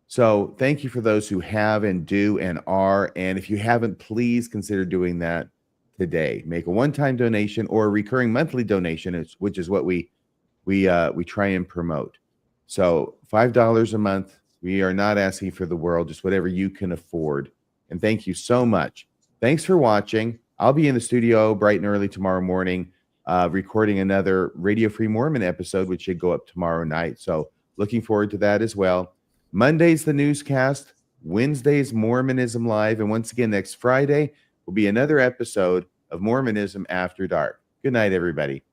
So thank you for those who have and do and are. And if you haven't, please consider doing that today. Make a one-time donation or a recurring monthly donation, which is what we try and promote. So $5 a month. We are not asking for the world, just whatever you can afford. And thank you so much. Thanks for watching. I'll be in the studio bright and early tomorrow morning, recording another Radio Free Mormon episode, which should go up tomorrow night. So looking forward to that as well. Monday's the newscast. Wednesday's Mormonism Live. And once again, next Friday will be another episode of Mormonism After Dark. Good night, everybody.